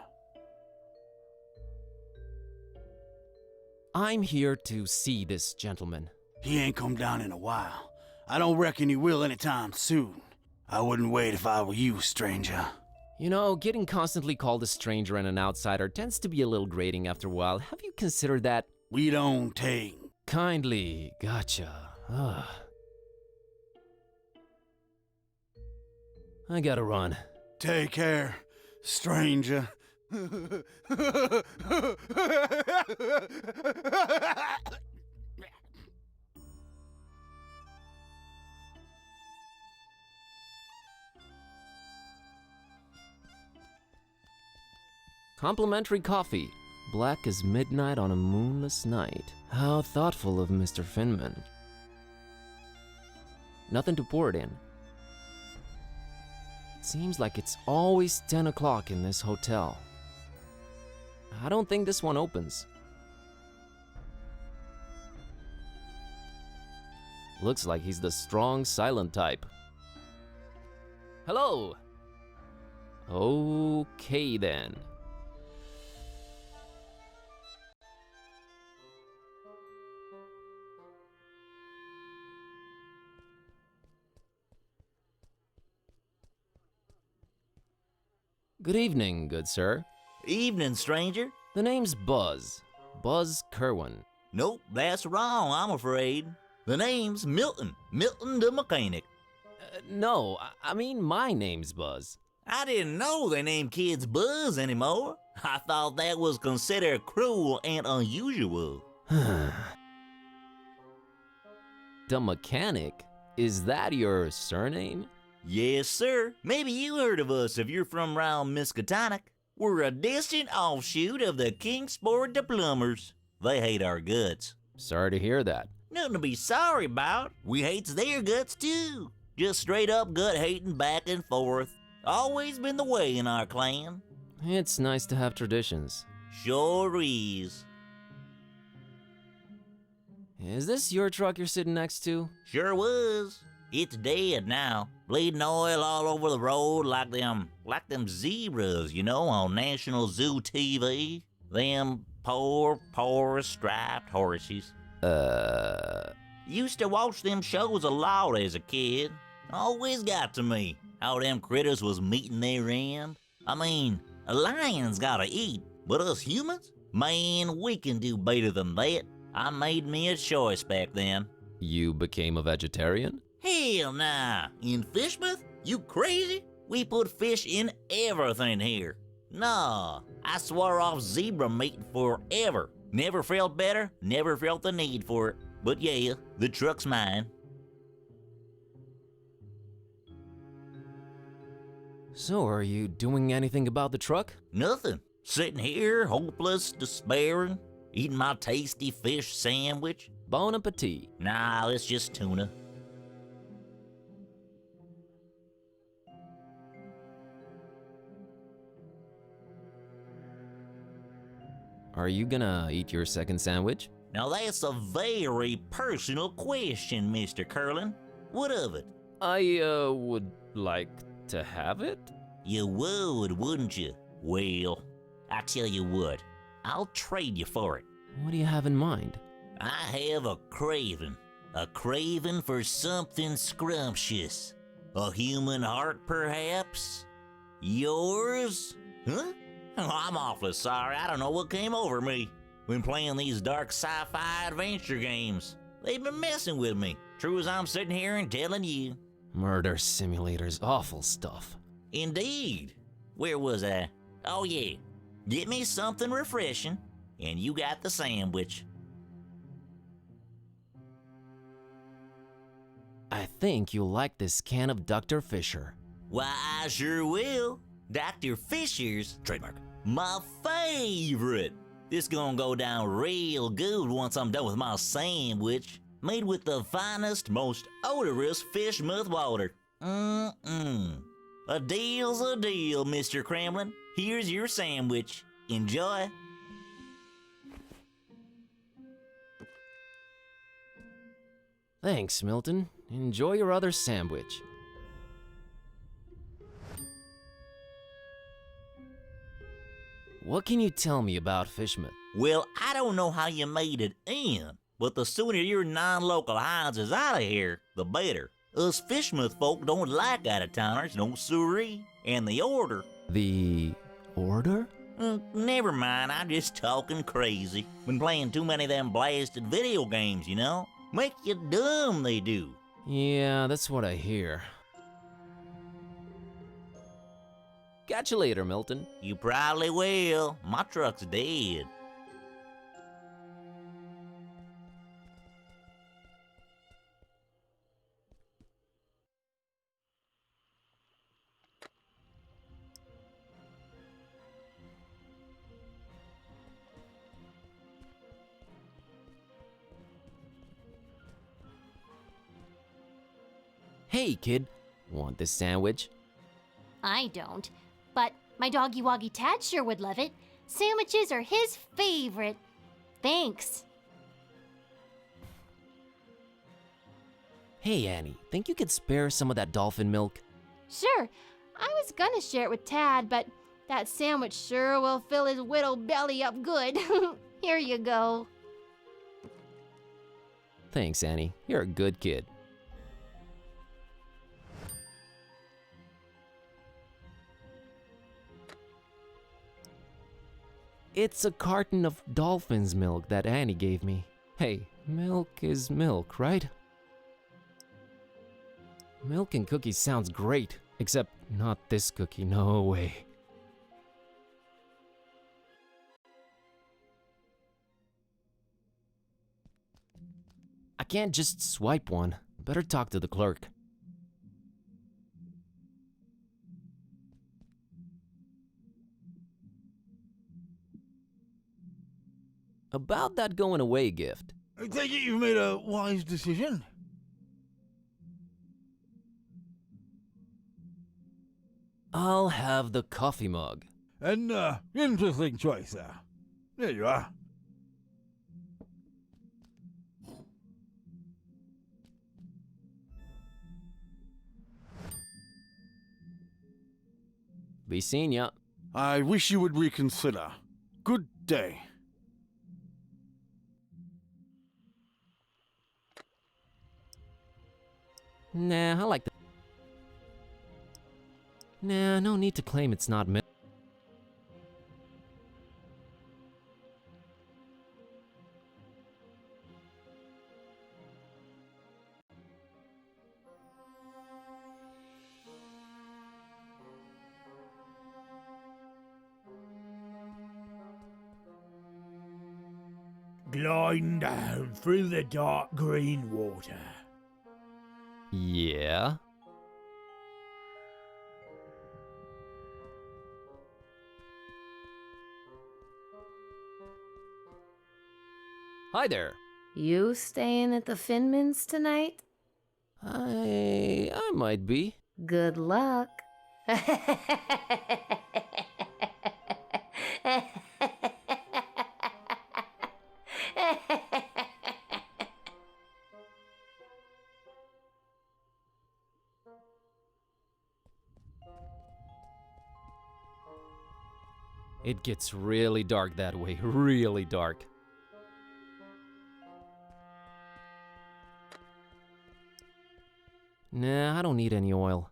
I'm here to see this gentleman. He ain't come down in a while. I don't reckon he will anytime soon. I wouldn't wait if I were you, stranger. You know, getting constantly called a stranger and an outsider tends to be a little grating after a while. Have you considered that? We don't take... Kindly, gotcha. Ugh. I gotta run. Take care, stranger. Complimentary coffee. Black as midnight on a moonless night. How thoughtful of Mr. Finman. Nothing to pour it in. Seems like it's always 10 o'clock in this hotel. I don't think this one opens. Looks like he's the strong, silent type. Hello! Okay then. Good evening, good sir. Evening, stranger. The name's Buzz. Buzz Kerwin. Nope, that's wrong, I'm afraid. The name's Milton. Milton the mechanic. No, I mean my name's Buzz. I didn't know they named kids Buzz anymore. I thought that was considered cruel and unusual. The mechanic? Is that your surname? Yes, sir. Maybe you heard of us if you're from round Miskatonic. We're a distant offshoot of the Kingsport the Plumbers. They hate our guts. Sorry to hear that. Nothing to be sorry about. We hates their guts too. Just straight up gut hating back and forth. Always been the way in our clan. It's nice to have traditions. Sure is. Is this your truck you're sitting next to? Sure was. It's dead now. Bleeding oil all over the road like them zebras, you know, on National Zoo TV. Them poor striped horses. Used to watch them shows a lot as a kid. Always got to me how them critters was meeting their end. I mean, a lion's gotta eat, but us humans? Man, we can do better than that. I made me a choice back then. You became a vegetarian? Hell nah. In Fishmouth? You crazy? We put fish in everything here. Nah, I swore off zebra meat forever. Never felt better, never felt the need for it. But yeah, the truck's mine. So, are you doing anything about the truck? Nothing. Sitting here, hopeless, despairing, eating my tasty fish sandwich. Bon appetit. Nah, it's just tuna. Are you gonna eat your second sandwich? Now that's a very personal question, Mr. Curlin. What of it? I, would like to have it? You would, wouldn't you? Well, I tell you what, I'll trade you for it. What do you have in mind? I have a craving for something scrumptious. A human heart, perhaps? Yours? Huh? Oh, I'm awfully sorry, I don't know what came over me. When playing these dark sci-fi adventure games, they've been messing with me. True as I'm sitting here and telling you. Murder simulators, awful stuff. Indeed. Where was I? Oh yeah, get me something refreshing, and you got the sandwich. I think you'll like this can of Dr. Fisher. Why, I sure will. Dr. Fisher's, trademark, my favorite. This gonna go down real good once I'm done with my sandwich. Made with the finest, most odorous fish mouth water. A deal's a deal, Mr. Kremlin. Here's your sandwich. Enjoy. Thanks, Milton. Enjoy your other sandwich. What can you tell me about Fishmouth? Well, I don't know how you made it in, but the sooner your non-local hides is out of here, the better. Us Fishmouth folk don't like out-of-towners, no siree. And the Order... The Order? Never mind, I'm just talking crazy. Been playing too many of them blasted video games, you know? Make you dumb, they do. Yeah, that's what I hear. Catch you later, Milton. You probably will. My truck's dead. Hey, kid. Want this sandwich? I don't, but my doggy woggy Tad sure would love it. Sandwiches are his favorite. Thanks. Hey, Annie. Think you could spare some of that dolphin milk? Sure, I was gonna share it with Tad, but that sandwich sure will fill his widow belly up good. Here you go. Thanks, Annie. You're a good kid. It's a carton of dolphin's milk that Annie gave me. Hey, milk is milk, right? Milk and cookies sounds great, except not this cookie, no way. I can't just swipe one. Better talk to the clerk. About that going away gift. I take it you've made a wise decision? I'll have the coffee mug. An interesting choice there. There you are. Be seeing ya. I wish you would reconsider. Good day. Nah, I like the... Nah, no need to claim it's not milk. Gliding down through the dark green water. Yeah? Hi there. You staying at the Finmans tonight? I might be. Good luck. It gets really dark that way, really dark. Nah, I don't need any oil.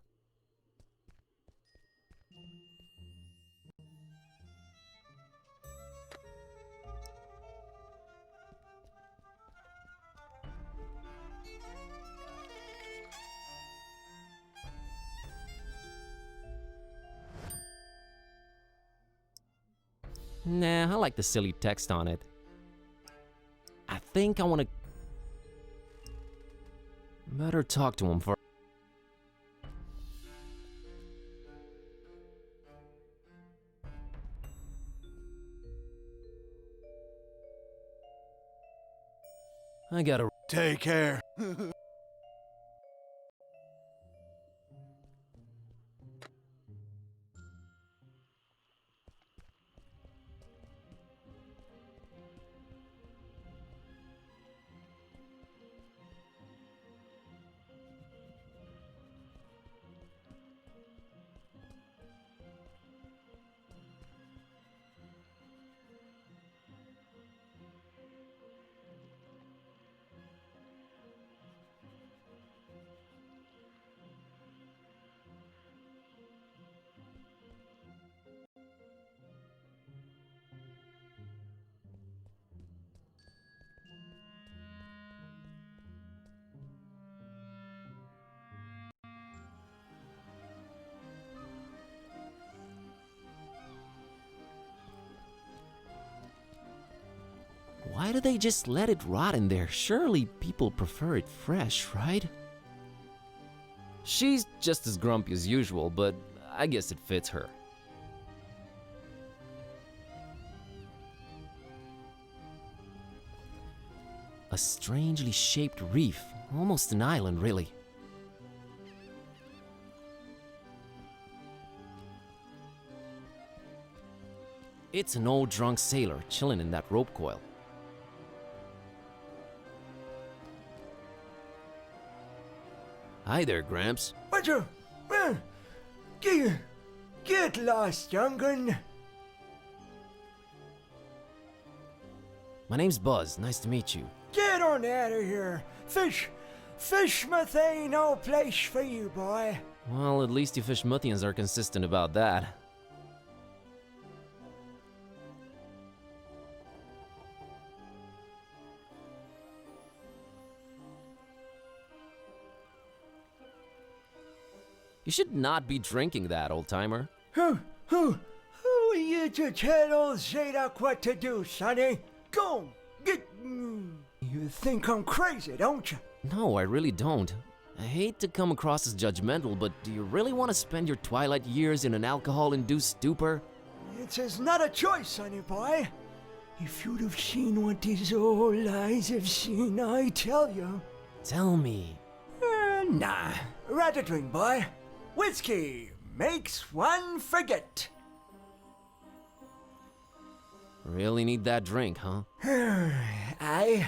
Nah, I like the silly text on it. I think I want to... Better talk to him first. I gotta... Take care. they just let it rot in there? Surely people prefer it fresh, right? She's just as grumpy as usual, but I guess it fits her. A strangely shaped reef, almost an island, really. It's an old drunk sailor chilling in that rope coil. Hi there, Gramps. What you? Get lost, young'un. My name's Buzz. Nice to meet you. Get on out of here. Fishmouth ain't no place for you, boy. Well, at least you Fishmouthians are consistent about that. You should not be drinking that, old-timer. Who are you to tell old Zadok what to do, sonny? Go, get... You think I'm crazy, don't you? No, I really don't. I hate to come across as judgmental, but do you really want to spend your twilight years in an alcohol-induced stupor? It's not a choice, sonny boy. If you'd have seen what these old eyes have seen, I tell you. Tell me. Nah, rather drink, boy. Whiskey makes one forget. Really need that drink, huh? Aye.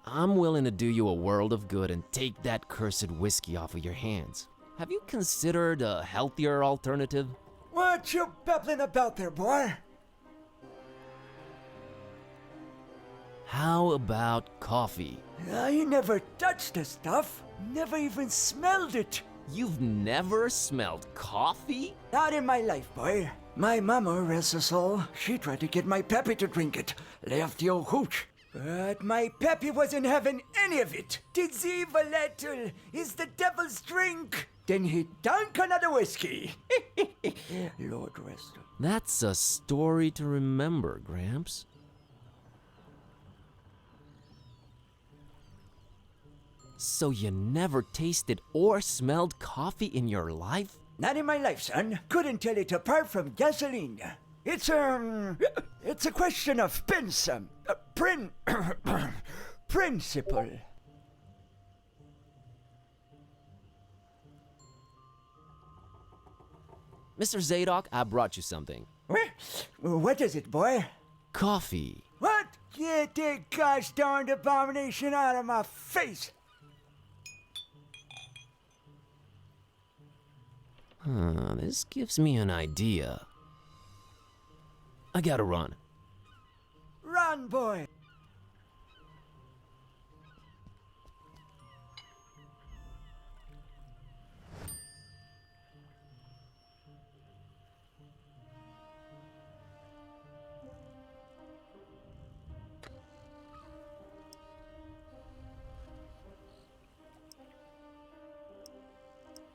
I'm willing to do you a world of good and take that cursed whiskey off of your hands. Have you considered a healthier alternative? What you babbling about there, boy? How about coffee? I never touched the stuff. Never even smelled it. You've never smelled coffee? Not in my life, boy. My mama, rest her soul, she tried to get my pappy to drink it. Left the old hooch. But my pappy wasn't having any of it. Tis evil, little, is the devil's drink. Then he dunk another whiskey. Lord rest her. That's a story to remember, Gramps. So you never tasted or smelled coffee in your life? Not in my life, son. Couldn't tell it apart from gasoline. It's a question of principle. Mr. Zadok, I brought you something. What is it, boy? Coffee. What? Get that gosh darned abomination out of my face! This gives me an idea. I gotta run. Run, boy!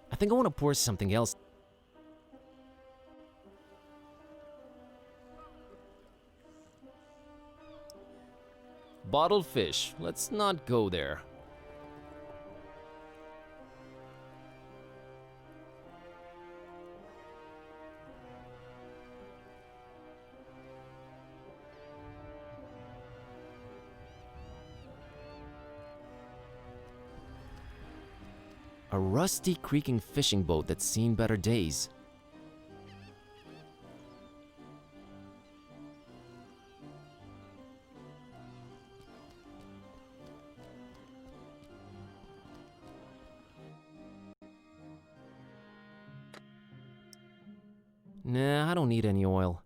I think I want to pour something else. Bottled fish. Let's not go there. A rusty, creaking fishing boat that's seen better days. Nah, I don't need any oil.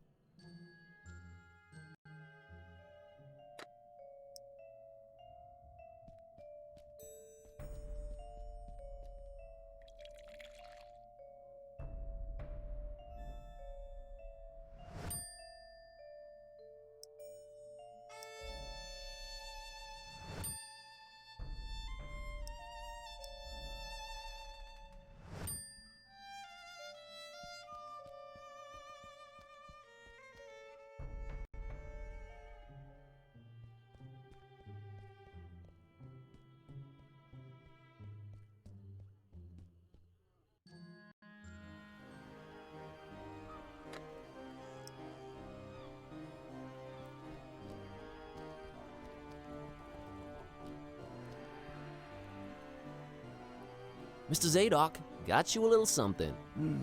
Mr. Zadok, got you a little something.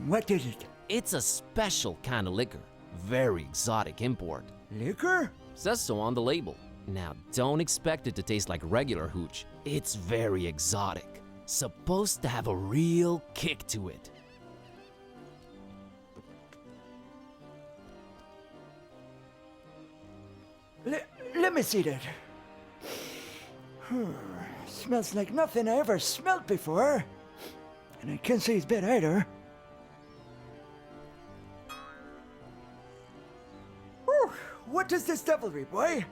What is it? It's a special kind of liquor. Very exotic import. Liquor? Says so on the label. Now, don't expect it to taste like regular hooch. It's very exotic. Supposed to have a real kick to it. Let me see that. Smells like nothing I ever smelled before. And I can't say it's bad either. Whew, what is this devilry, boy?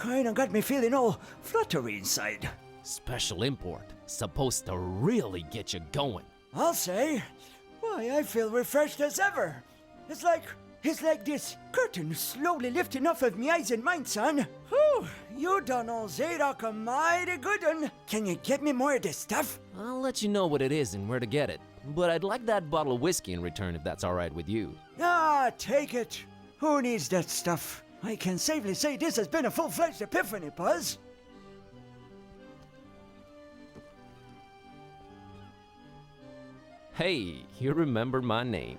Kinda got me feeling all fluttery inside. Special import. Supposed to really get you going. I'll say. Why, I feel refreshed as ever. It's like this curtain slowly lifting off of me eyes and mind, son. Whew, you done old Zadok a mighty good one. Can you get me more of this stuff? I'll let you know what it is and where to get it. But I'd like that bottle of whiskey in return if that's alright with you. Ah, take it. Who needs that stuff? I can safely say this has been a full-fledged epiphany, Buzz. Hey, you remembered my name.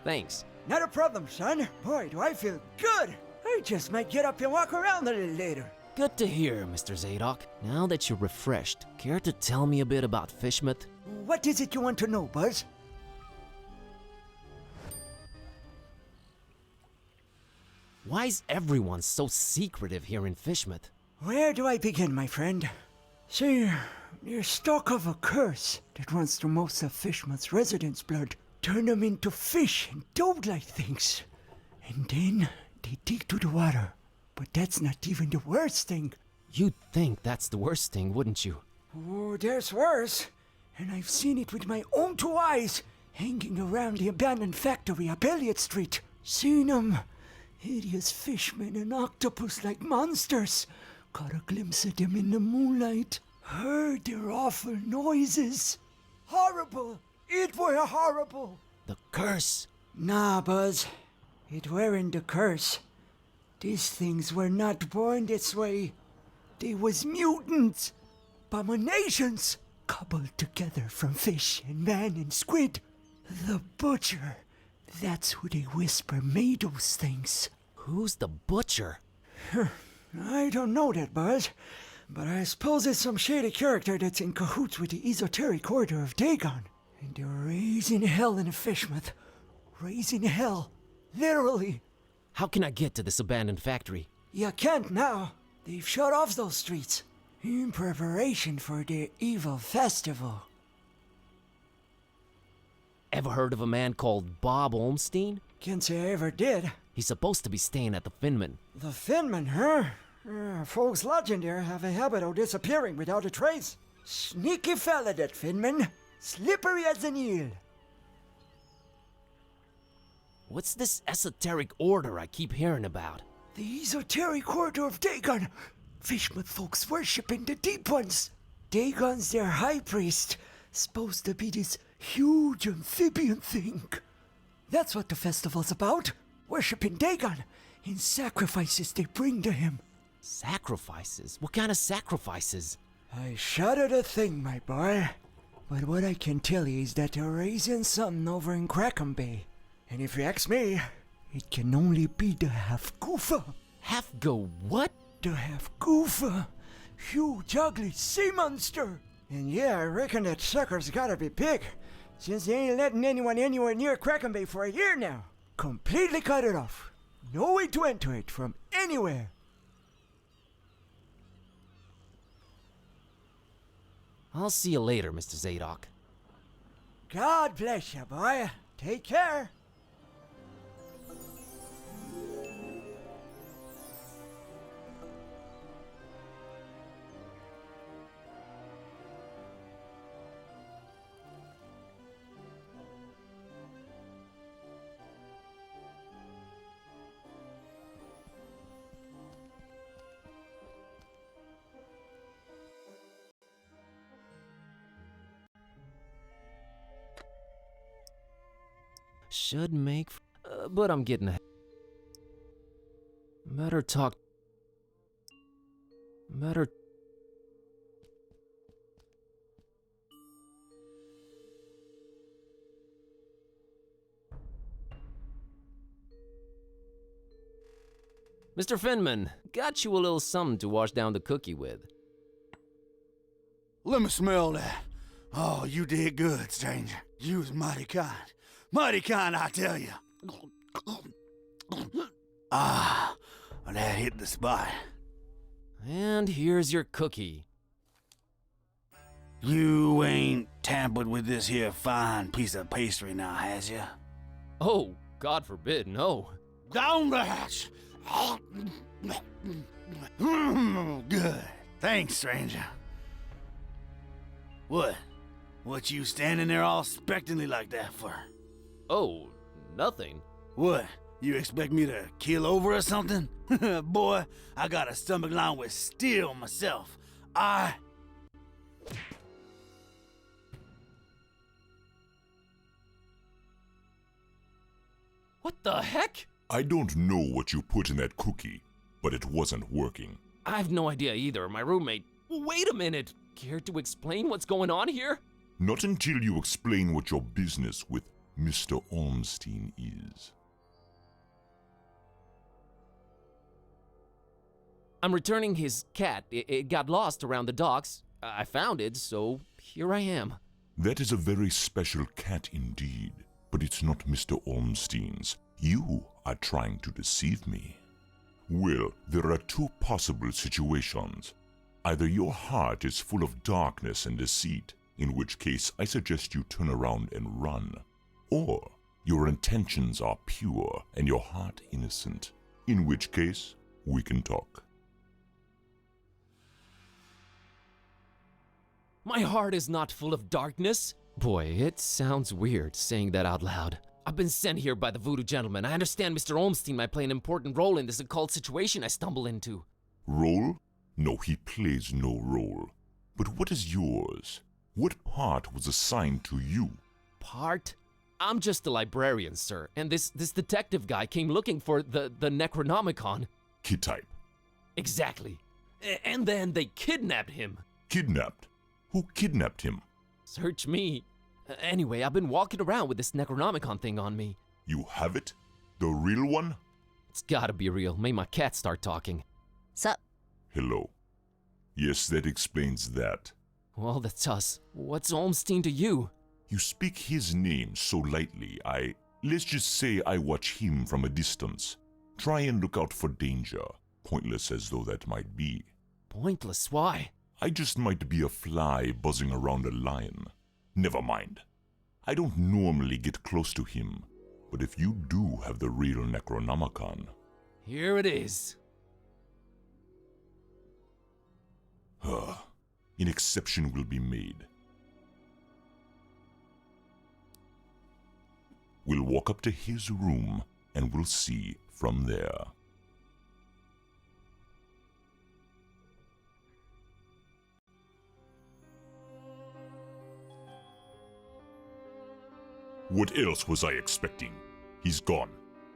Thanks. Not a problem, son. Boy, do I feel good. I just might get up and walk around a little later. Good to hear, Mr. Zadok. Now that you're refreshed, care to tell me a bit about Fishmouth? What is it you want to know, Buzz? Why's everyone so secretive here in Fishmouth? Where do I begin, my friend? See, you're stuck of a curse that runs through most of Fishmouth's residents' blood. Turn them into fish and dog-like things. And then they dig to the water. But that's not even the worst thing. You'd think that's the worst thing, wouldn't you? Oh, there's worse. And I've seen it with my own two eyes, hanging around the abandoned factory up Elliott Street. Seen them. Hideous fishmen and octopus-like monsters. Caught a glimpse of them in the moonlight. Heard their awful noises. Horrible. It were horrible. The curse. Nah, Buzz. It weren't the curse. These things were not born this way. They was mutants. Abominations. Cobbled together from fish and man and squid. The Butcher. That's who they whisper made those things. Who's the Butcher? I don't know that, Buzz. But I suppose it's some shady character that's in cahoots with the esoteric order of Dagon. And they're raising hell in Fishmouth. Raising hell. Literally. How can I get to this abandoned factory? You can't now. They've shut off those streets. In preparation for their evil festival. Ever heard of a man called Bob Olmstein? Can't say I ever did. He's supposed to be staying at the Finman. The Finman, huh? Folks lodging there have a habit of disappearing without a trace. Sneaky fella, that Finman. Slippery as an eel. What's this esoteric order I keep hearing about? The esoteric order of Dagon. Fishmouth folks worshiping the deep ones. Dagon's their high priest. Supposed to be this huge amphibian thing. That's what the festival's about. Worshipping Dagon in sacrifices they bring to him. Sacrifices? What kind of sacrifices? I shudder to think, my boy. But what I can tell you is that they're raising something over in Crackham Bay. And if you ask me, it can only be the half-goofa. Half-go what? The half-goofa. Huge, ugly sea monster. And yeah, I reckon that sucker's gotta be big, since they ain't letting anyone anywhere near Crackham Bay for a year now. Completely cut it off. No way to enter it from anywhere. I'll see you later, Mr. Zadok. God bless you, boy. Take care. Should make... but I'm getting ahead. Better talk... Better... Mr. Finman, got you a little something to wash down the cookie with. Let me smell that. Oh, you did good, stranger. You was mighty kind. Mighty kind, I tell you. Ah, that hit the spot. And here's your cookie. You ain't tampered with this here fine piece of pastry now, has ya? Oh, God forbid, no. Down the hatch! Good. Thanks, stranger. What you standing there all expectantly like that for? Oh, nothing. What? You expect me to keel over or something? Boy, I got a stomach lined with steel myself. What the heck? I don't know what you put in that cookie, but it wasn't working. I have no idea either. My roommate... Wait a minute! Care to explain what's going on here? Not until you explain what your business with Mr. Ormstein is. I'm returning his cat. It got lost around the docks. I found it, so here I am. That is a very special cat indeed, but it's not Mr. Ormstein's. You are trying to deceive me. Well, there are two possible situations. Either your heart is full of darkness and deceit, in which case I suggest you turn around and run. Or your intentions are pure and your heart innocent, in which case we can talk. My heart is not full of darkness. Boy, it sounds weird saying that out loud. I've been sent here by the voodoo gentleman. I understand Mr. Olmstein might play an important role in this occult situation I stumble into. Role? No, he plays no role. But what is yours? What part was assigned to you? Part? I'm just a librarian, sir, and this detective guy came looking for the Necronomicon. Kid type. Exactly. And then they kidnapped him. Kidnapped? Who kidnapped him? Search me. Anyway, I've been walking around with this Necronomicon thing on me. You have it? The real one? It's gotta be real. Made my cat start talking. Sup? Hello. Yes, that explains that. Well, that's us. What's Olmstein to you? You speak his name so lightly, let's just say I watch him from a distance. Try and look out for danger, pointless as though that might be. Pointless? Why? I just might be a fly buzzing around a lion. Never mind. I don't normally get close to him, but if you do have the real Necronomicon... Here it is. An exception will be made. We'll walk up to his room, and we'll see from there. What else was I expecting? He's gone.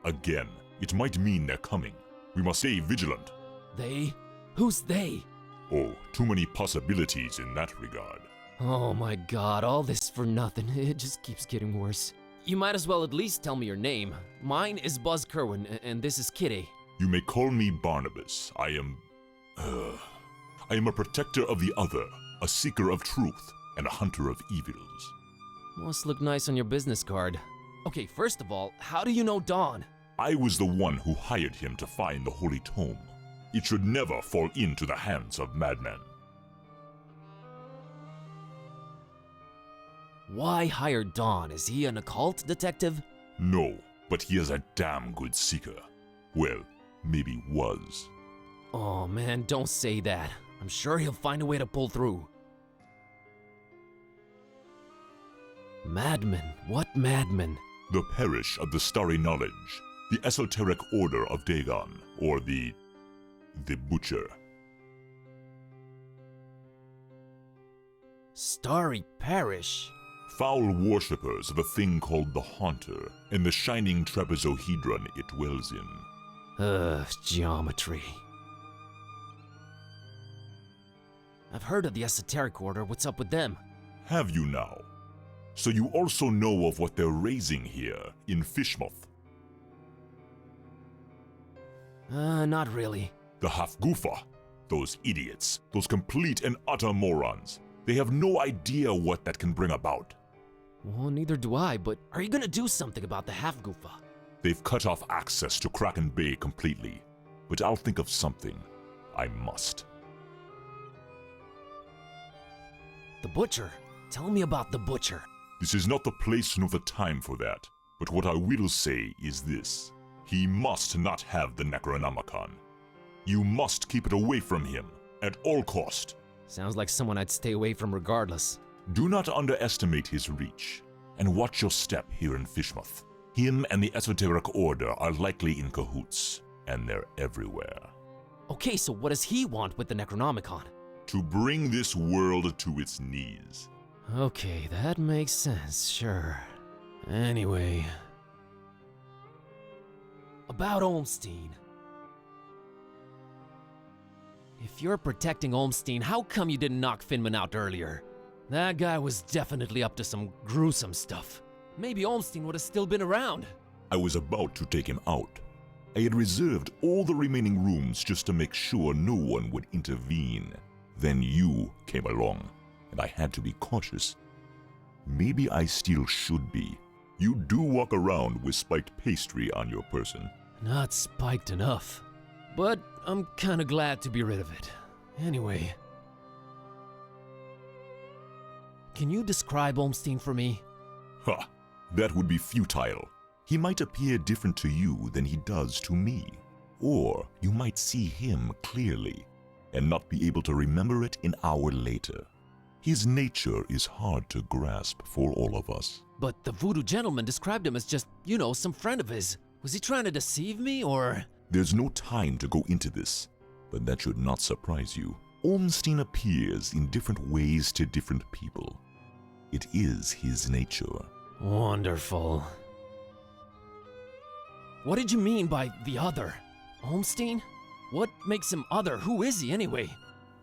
Again. It might mean they're coming. We must stay vigilant. They? Who's they? Oh, too many possibilities in that regard. Oh my god, all this for nothing. It just keeps getting worse. You might as well at least tell me your name. Mine is Buzz Kerwin, and this is Kitty. You may call me Barnabas. I am a protector of the other, a seeker of truth, and a hunter of evils. Must look nice on your business card. Okay, first of all, how do you know Dawn? I was the one who hired him to find the Holy Tome. It should never fall into the hands of madmen. Why hire Dawn? Is he an occult detective? No, but he is a damn good seeker. Well, maybe was. Oh man, don't say that. I'm sure he'll find a way to pull through. Madmen? What madmen? The Parish of the Starry Knowledge, the Esoteric Order of Dagon, or the Butcher. Starry Parish? Foul worshippers of a thing called the Haunter, and the shining trapezohedron it dwells in. Geometry. I've heard of the Esoteric Order. What's up with them? Have you now? So you also know of what they're raising here in Fishmouth? Not really. The Hafgufa. Those idiots. Those complete and utter morons. They have no idea what that can bring about. Well, neither do I, but are you gonna do something about the Half-Goofa? They've cut off access to Kraken Bay completely. But I'll think of something. I must. The Butcher? Tell me about the Butcher. This is not the place nor the time for that. But what I will say is this. He must not have the Necronomicon. You must keep it away from him, at all cost. Sounds like someone I'd stay away from regardless. Do not underestimate his reach, and watch your step here in Fishmouth. Him and the Esoteric Order are likely in cahoots, and they're everywhere. Okay, so what does he want with the Necronomicon? To bring this world to its knees. Okay, that makes sense, sure. Anyway... About Olmstein. If you're protecting Olmstein, how come you didn't knock Finman out earlier? That guy was definitely up to some gruesome stuff. Maybe Olmstein would have still been around. I was about to take him out. I had reserved all the remaining rooms just to make sure no one would intervene. Then you came along, and I had to be cautious. Maybe I still should be. You do walk around with spiked pastry on your person. Not spiked enough. But I'm kinda glad to be rid of it. Anyway... Can you describe Olmstein for me? Ha! That would be futile. He might appear different to you than he does to me. Or you might see him clearly, and not be able to remember it an hour later. His nature is hard to grasp for all of us. But the voodoo gentleman described him as just, you know, some friend of his. Was he trying to deceive me, or...? There's no time to go into this, but that should not surprise you. Olmstein appears in different ways to different people. It is his nature. Wonderful. What did you mean by the other? Olmstein? What makes him other? Who is he anyway?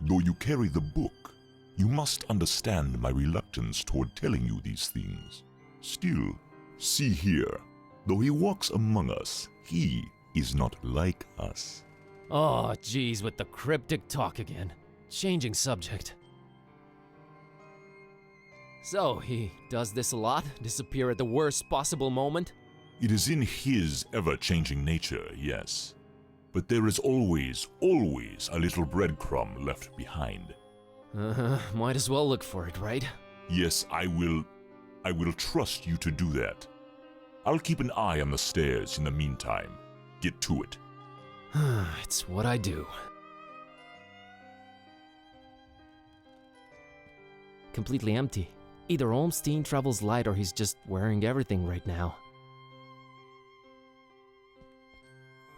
Though you carry the book, you must understand my reluctance toward telling you these things. Still, see here, though he walks among us, he is not like us. Oh, geez, with the cryptic talk again. Changing subject. So, he does this a lot? Disappear at the worst possible moment? It is in his ever-changing nature, yes. But there is always a little breadcrumb left behind. Might as well look for it, right? Yes, I will trust you to do that. I'll keep an eye on the stairs in the meantime. Get to it. It's what I do. Completely empty. Either Olmstein travels light or he's just wearing everything right now.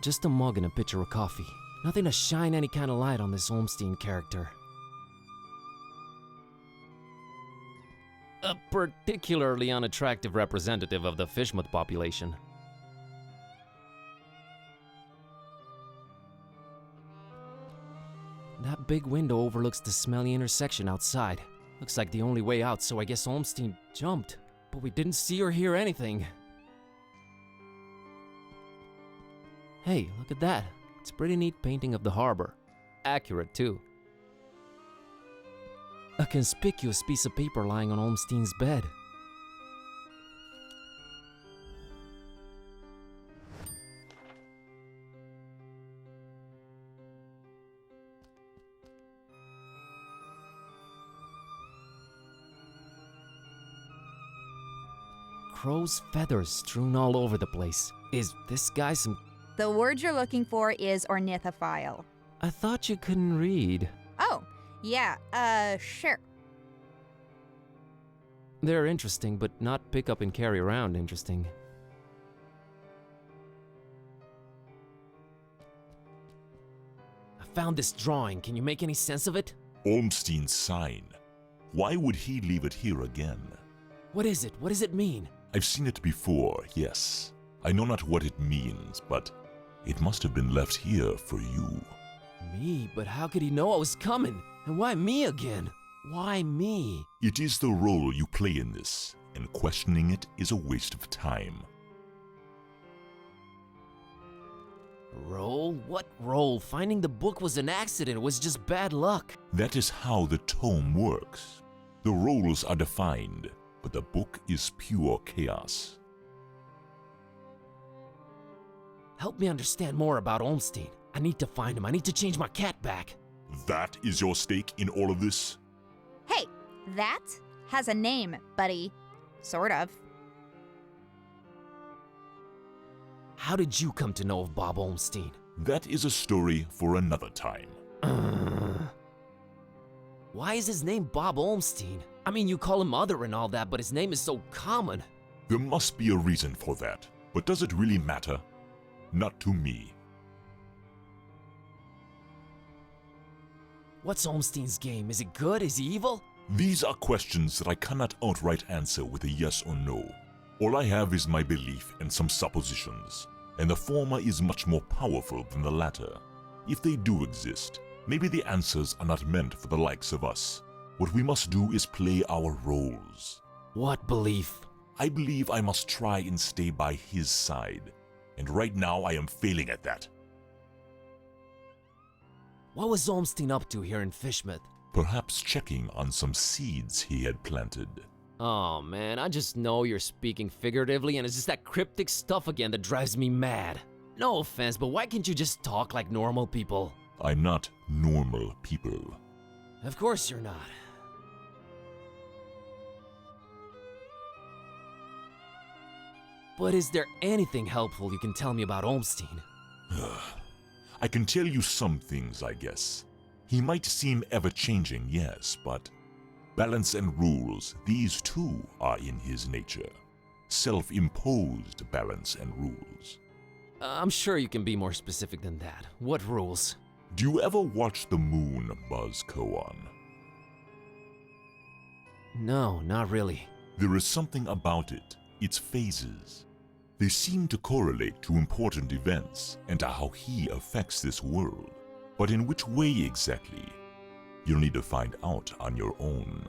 Just a mug and a pitcher of coffee. Nothing to shine any kind of light on this Olmstein character. A particularly unattractive representative of the Fishmouth population. That big window overlooks the smelly intersection outside. Looks like the only way out, so I guess Olmstein jumped. But we didn't see or hear anything. Hey, look at that. It's a pretty neat painting of the harbor. Accurate, too. A conspicuous piece of paper lying on Olmstein's bed. Crow's feathers strewn all over the place. Is this guy some... The word you're looking for is ornithophile. I thought you couldn't read. Oh, yeah, sure. They're interesting, but not pick up and carry around interesting. I found this drawing. Can you make any sense of it? Olmstein's sign. Why would he leave it here again? What is it? What does it mean? I've seen it before, yes. I know not what it means, but it must have been left here for you. Me? But how could he know I was coming? And why me again? Why me? It is the role you play in this, and questioning it is a waste of time. Roll? What roll? Finding the book was an accident, it was just bad luck. That is how the tome works. The roles are defined, but the book is pure chaos. Help me understand more about Olmstein. I need to find him. I need to change my cat back. That is your stake in all of this? Hey, that has a name, buddy. Sort of. How did you come to know of Bob Olmstein? That is a story for another time. Why is his name Bob Olmstein? I mean, you call him Mother and all that, but his name is so common. There must be a reason for that. But does it really matter? Not to me. What's Olmstein's game? Is it good? Is he evil? These are questions that I cannot outright answer with a yes or no. All I have is my belief and some suppositions, and the former is much more powerful than the latter. If they do exist, maybe the answers are not meant for the likes of us. What we must do is play our roles. What belief? I believe I must try and stay by his side, and right now I am failing at that. What was Olmstein up to here in Fishmouth? Perhaps checking on some seeds he had planted. Oh man, I just know you're speaking figuratively and it's just that cryptic stuff again that drives me mad. No offense, but why can't you just talk like normal people? I'm not normal people. Of course you're not. But is there anything helpful you can tell me about Olmstein? I can tell you some things, I guess. He might seem ever-changing, yes, but balance and rules, these too are in his nature. Self-imposed balance and rules. I'm sure you can be more specific than that. What rules? Do you ever watch the moon buzz koan? No, not really. There is something about it, its phases. They seem to correlate to important events and to how he affects this world. But in which way exactly? You'll need to find out on your own.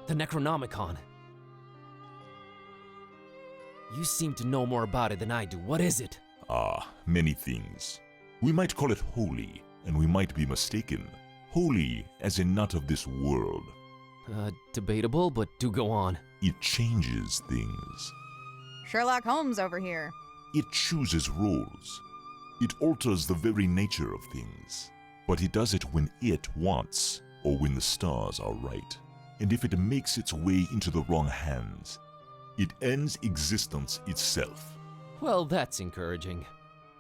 The Necronomicon. You seem to know more about it than I do. What is it? Many things. We might call it holy, and we might be mistaken. Holy as in not of this world. Debatable, but do go on. It changes things. Sherlock Holmes over here. It chooses roles. It alters the very nature of things. But it does it when it wants, or when the stars are right. And if it makes its way into the wrong hands, it ends existence itself. Well, that's encouraging.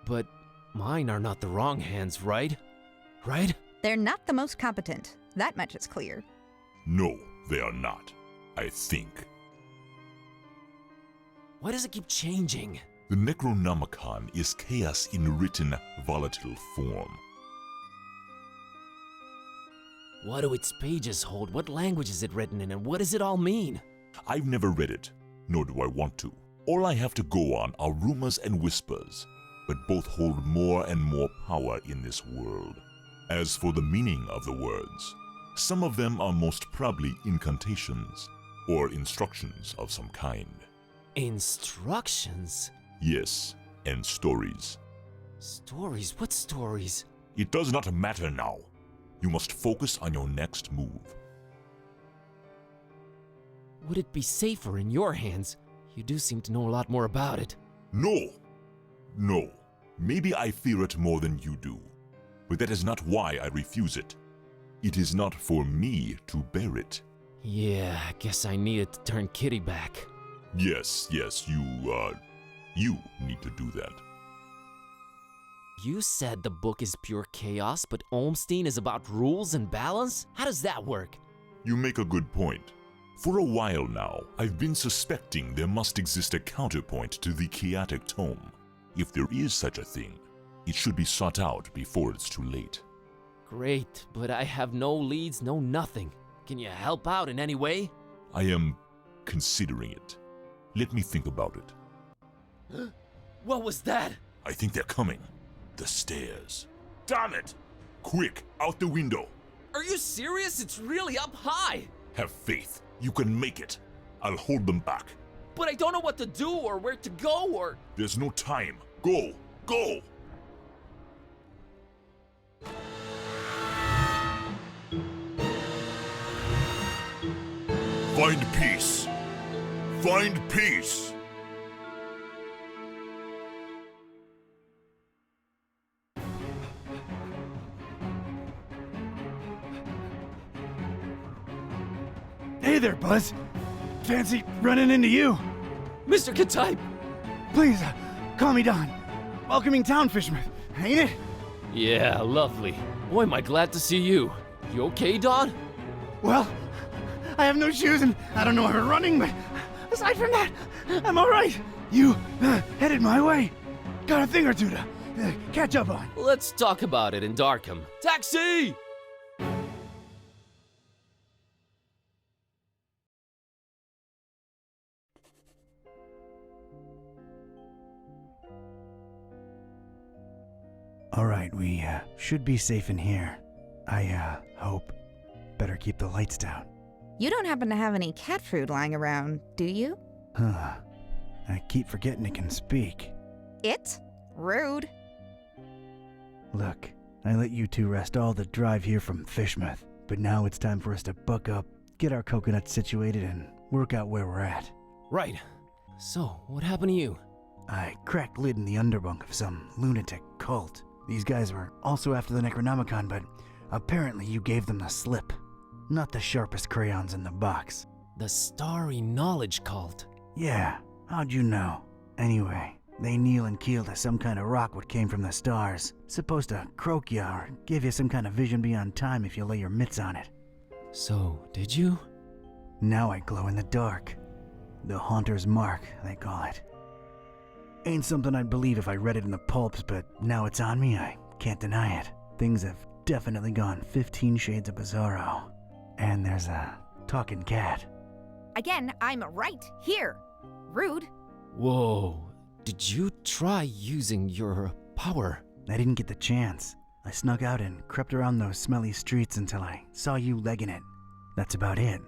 But mine are not the wrong hands, right? Right? They're not the most competent. That much is clear. No, they are not. I think. Why does it keep changing? The Necronomicon is chaos in written, volatile form. What do its pages hold? What language is it written in, and what does it all mean? I've never read it, nor do I want to. All I have to go on are rumors and whispers, but both hold more and more power in this world. As for the meaning of the words, some of them are most probably incantations, or instructions of some kind. Instructions? Yes, and stories. Stories? What stories? It does not matter now. You must focus on your next move. Would it be safer in your hands? You do seem to know a lot more about it. No! No. Maybe I fear it more than you do. But that is not why I refuse it. It is not for me to bear it. Yeah, I guess I needed to turn Kitty back. Yes, you need to do that. You said the book is pure chaos, but Olmstein is about rules and balance? How does that work? You make a good point. For a while now, I've been suspecting there must exist a counterpoint to the chaotic tome. If there is such a thing, it should be sought out before it's too late. Great, but I have no leads, no nothing. Can you help out in any way? I am considering it. Let me think about it. What was that? I think they're coming. The stairs. Damn it! Quick, out the window. Are you serious? It's really up high. Have faith. You can make it. I'll hold them back. but I don't know what to do or where to go or... There's no time. Go! Go! Find peace. Find peace. Hey there, Buzz. Fancy running into you. Mr. Katype! Please, call me Don. Welcoming town, Fishmouth, ain't it? Yeah, lovely. Boy, am I glad to see you. You okay, Don? Well, I have no shoes and I don't know how to running, but aside from that, I'm all right. You headed my way. Got a thing or two to catch up on. Let's talk about it in Darkham. Taxi! All right, we should be safe in here. I hope. Better keep the lights down. You don't happen to have any cat food lying around, do you? Huh. I keep forgetting it can speak. It? Rude. Look, I let you two rest all the drive here from Fishmouth, but now it's time for us to buck up, get our coconuts situated, and work out where we're at. Right. So, what happened to you? I cracked lid in the underbunk of some lunatic cult. These guys were also after the Necronomicon, but apparently you gave them the slip. Not the sharpest crayons in the box. The Starry Knowledge Cult. Yeah, how'd you know? Anyway, they kneel and keel to some kind of rock what came from the stars. Supposed to croak ya or give you some kind of vision beyond time if you lay your mitts on it. So, did you? Now I glow in the dark. The Haunter's Mark, they call it. Ain't something I'd believe if I read it in the pulps, but now it's on me, I can't deny it. Things have definitely gone 15 shades of bizarro. And there's a talking cat. Again, I'm right here. Rude. Whoa. Did you try using your power? I didn't get the chance. I snuck out and crept around those smelly streets until I saw you legging it. That's about it.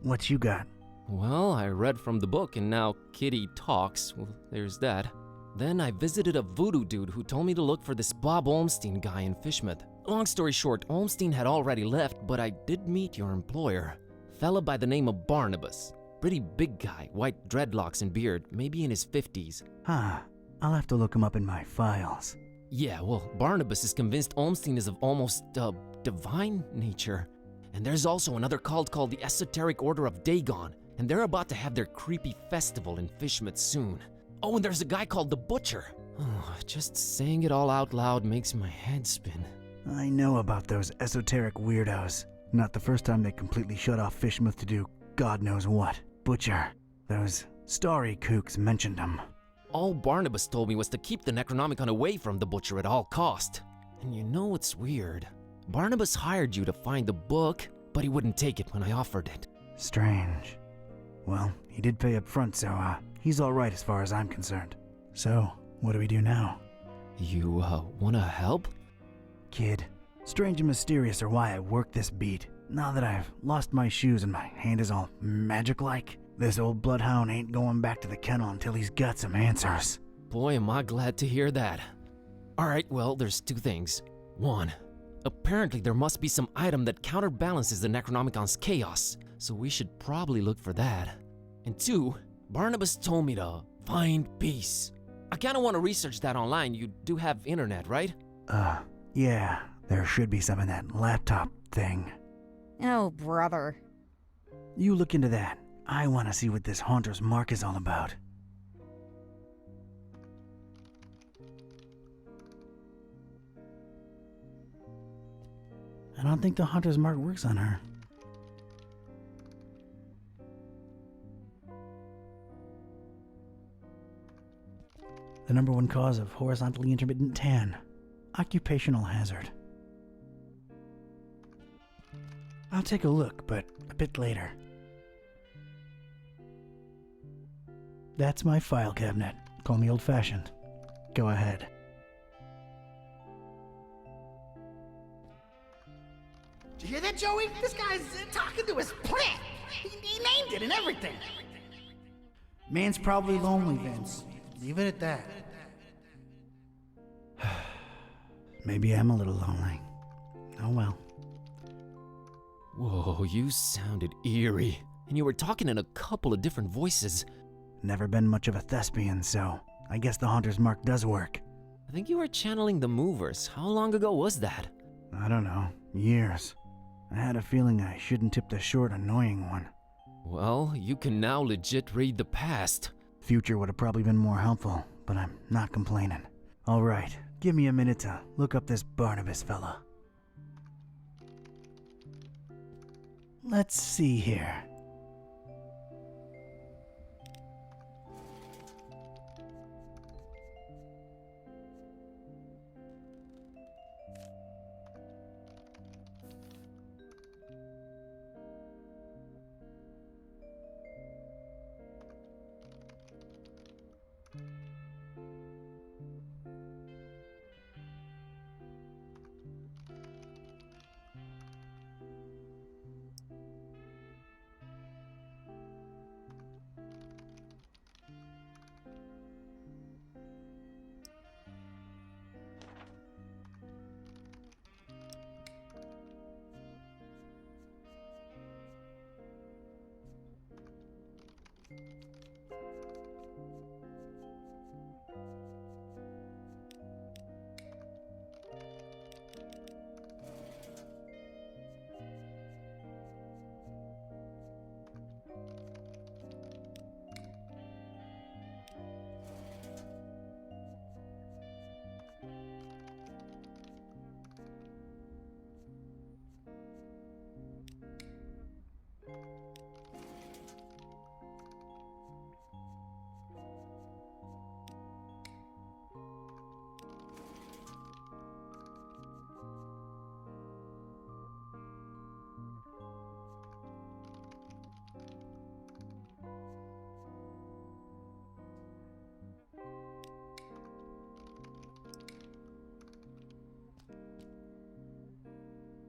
What you got? Well, I read from the book and now Kitty talks. Well, there's that. Then I visited a voodoo dude who told me to look for this Bob Olmstein guy in Fishmouth. Long story short, Olmstein had already left, but I did meet your employer. Fella by the name of Barnabas. Pretty big guy, white dreadlocks and beard, maybe in his 50s. Huh. I'll have to look him up in my files. Yeah, well, Barnabas is convinced Olmstein is of almost, divine nature. And there's also another cult called the Esoteric Order of Dagon, and they're about to have their creepy festival in Fishmouth soon. Oh, and there's a guy called the Butcher. Oh, just saying it all out loud makes my head spin. I know about those esoteric weirdos. Not the first time they completely shut off Fishmouth to do God knows what. Butcher. Those starry kooks mentioned him. All Barnabas told me was to keep the Necronomicon away from the Butcher at all cost. And you know what's weird? Barnabas hired you to find the book, but he wouldn't take it when I offered it. Strange. Well, he did pay up front, so he's all right as far as I'm concerned. So, what do we do now? You, wanna help? Kid, strange and mysterious are why I work this beat. Now that I've lost my shoes and my hand is all magic-like, this old bloodhound ain't going back to the kennel until he's got some answers. Boy, am I glad to hear that. Alright, well, there's two things. One, apparently there must be some item that counterbalances the Necronomicon's chaos, so we should probably look for that. And two, Barnabas told me to find peace. I kinda wanna research that online. You do have internet, right? Yeah, there should be some in that laptop thing. Oh, brother. You look into that. I want to see what this Haunter's Mark is all about. I don't think the Haunter's Mark works on her. The #1 cause of horizontally intermittent tan. Occupational hazard. I'll take a look, but a bit later. That's my file cabinet. Call me old-fashioned. Go ahead. Did you hear that, Joey? This guy's talking to his plant. He named it and everything. Man's probably lonely, Vince. Leave it at that. Maybe I'm a little lonely. Oh well. Whoa, you sounded eerie. And you were talking in a couple of different voices. Never been much of a thespian, so I guess the Haunter's Mark does work. I think you were channeling the movers. How long ago was that? I don't know. Years. I had a feeling I shouldn't tip the short, annoying one. Well, you can now legit read the past. Future would have probably been more helpful, but I'm not complaining. Alright, give me a minute to look up this Barnabas fella. Let's see here.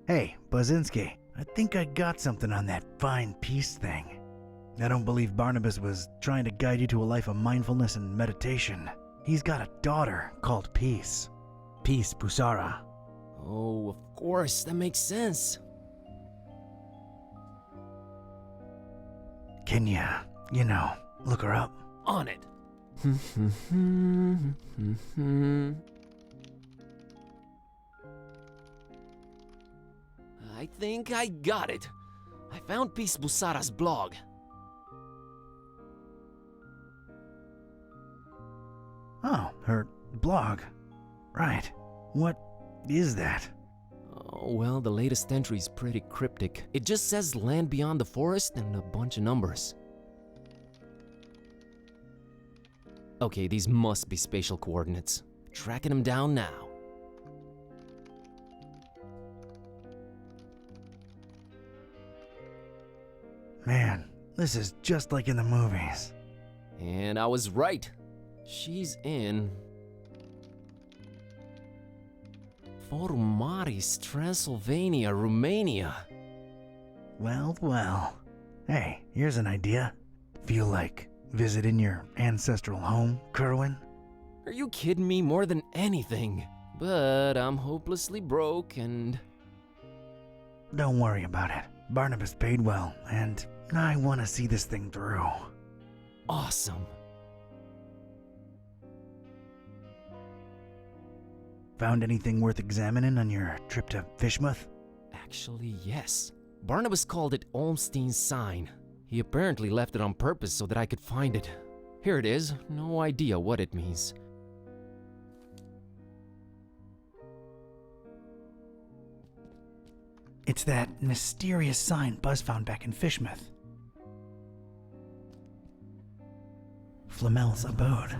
Hey, Bazinski, I think I got something on that fine peace thing. I don't believe Barnabas was trying to guide you to a life of mindfulness and meditation. He's got a daughter called Peace. Peace Pusara. Oh, of course, that makes sense. Can you know, look her up? On it. I think I got it. I found Peace Busara's blog. Oh, her blog. Right. What is that? Oh, well, the latest entry's pretty cryptic. It just says land beyond the forest and a bunch of numbers. Okay, these must be spatial coordinates. Tracking them down now. Man, this is just like in the movies. And I was right. She's in Forumaris, Transylvania, Romania. Well, well. Hey, here's an idea. Feel like visiting your ancestral home, Kerwin? Are you kidding me? More than anything. But I'm hopelessly broke and... Don't worry about it. Barnabas paid well, and I want to see this thing through. Awesome. Found anything worth examining on your trip to Fishmouth? Actually, yes. Barnabas called it Olmstein's sign. He apparently left it on purpose so that I could find it. Here it is. No idea what it means. It's that mysterious sign Buzz found back in Fishmouth. Flamel's abode.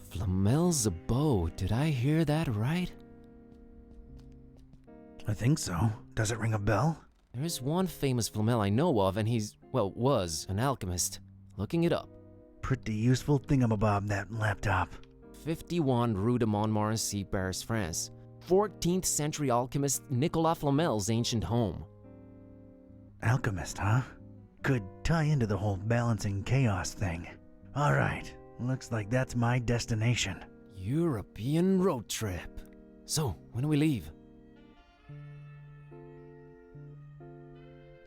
Flamel's abode. Did I hear that right? I think so. Does it ring a bell? There is one famous Flamel I know of, and he's, well, was an alchemist. Looking it up. Pretty useful thingamabob, that laptop. 51 Rue de Montmorency, Paris, France. 14th century alchemist Nicolas Flamel's ancient home. Alchemist, huh? Could tie into the whole balancing chaos thing. Alright, looks like that's my destination. European road trip. So, when do we leave?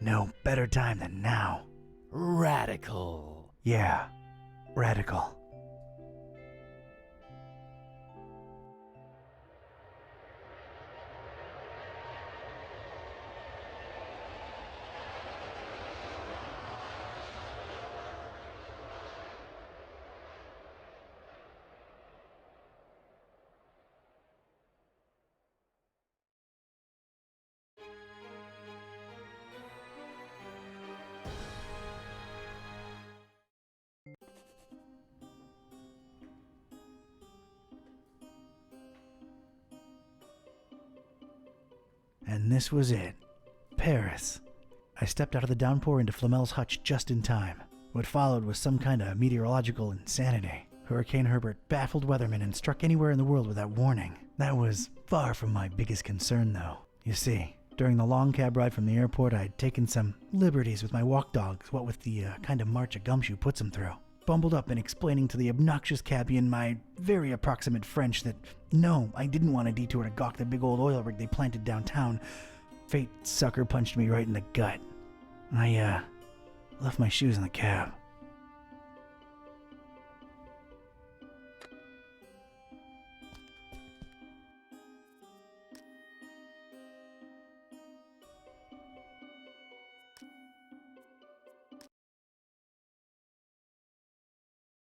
No better time than now. Radical. Yeah, radical. And this was it. Paris. I stepped out of the downpour into Flamel's hutch just in time. What followed was some kind of meteorological insanity. Hurricane Herbert baffled weathermen and struck anywhere in the world without warning. That was far from my biggest concern, though. You see, during the long cab ride from the airport, I'd taken some liberties with my walk dogs, what with the kind of march a gumshoe puts them through. Bumbled up and explaining to the obnoxious cabbie in my very approximate French that no, I didn't want a detour to gawk the big old oil rig they planted downtown. Fate sucker punched me right in the gut. I left my shoes in the cab.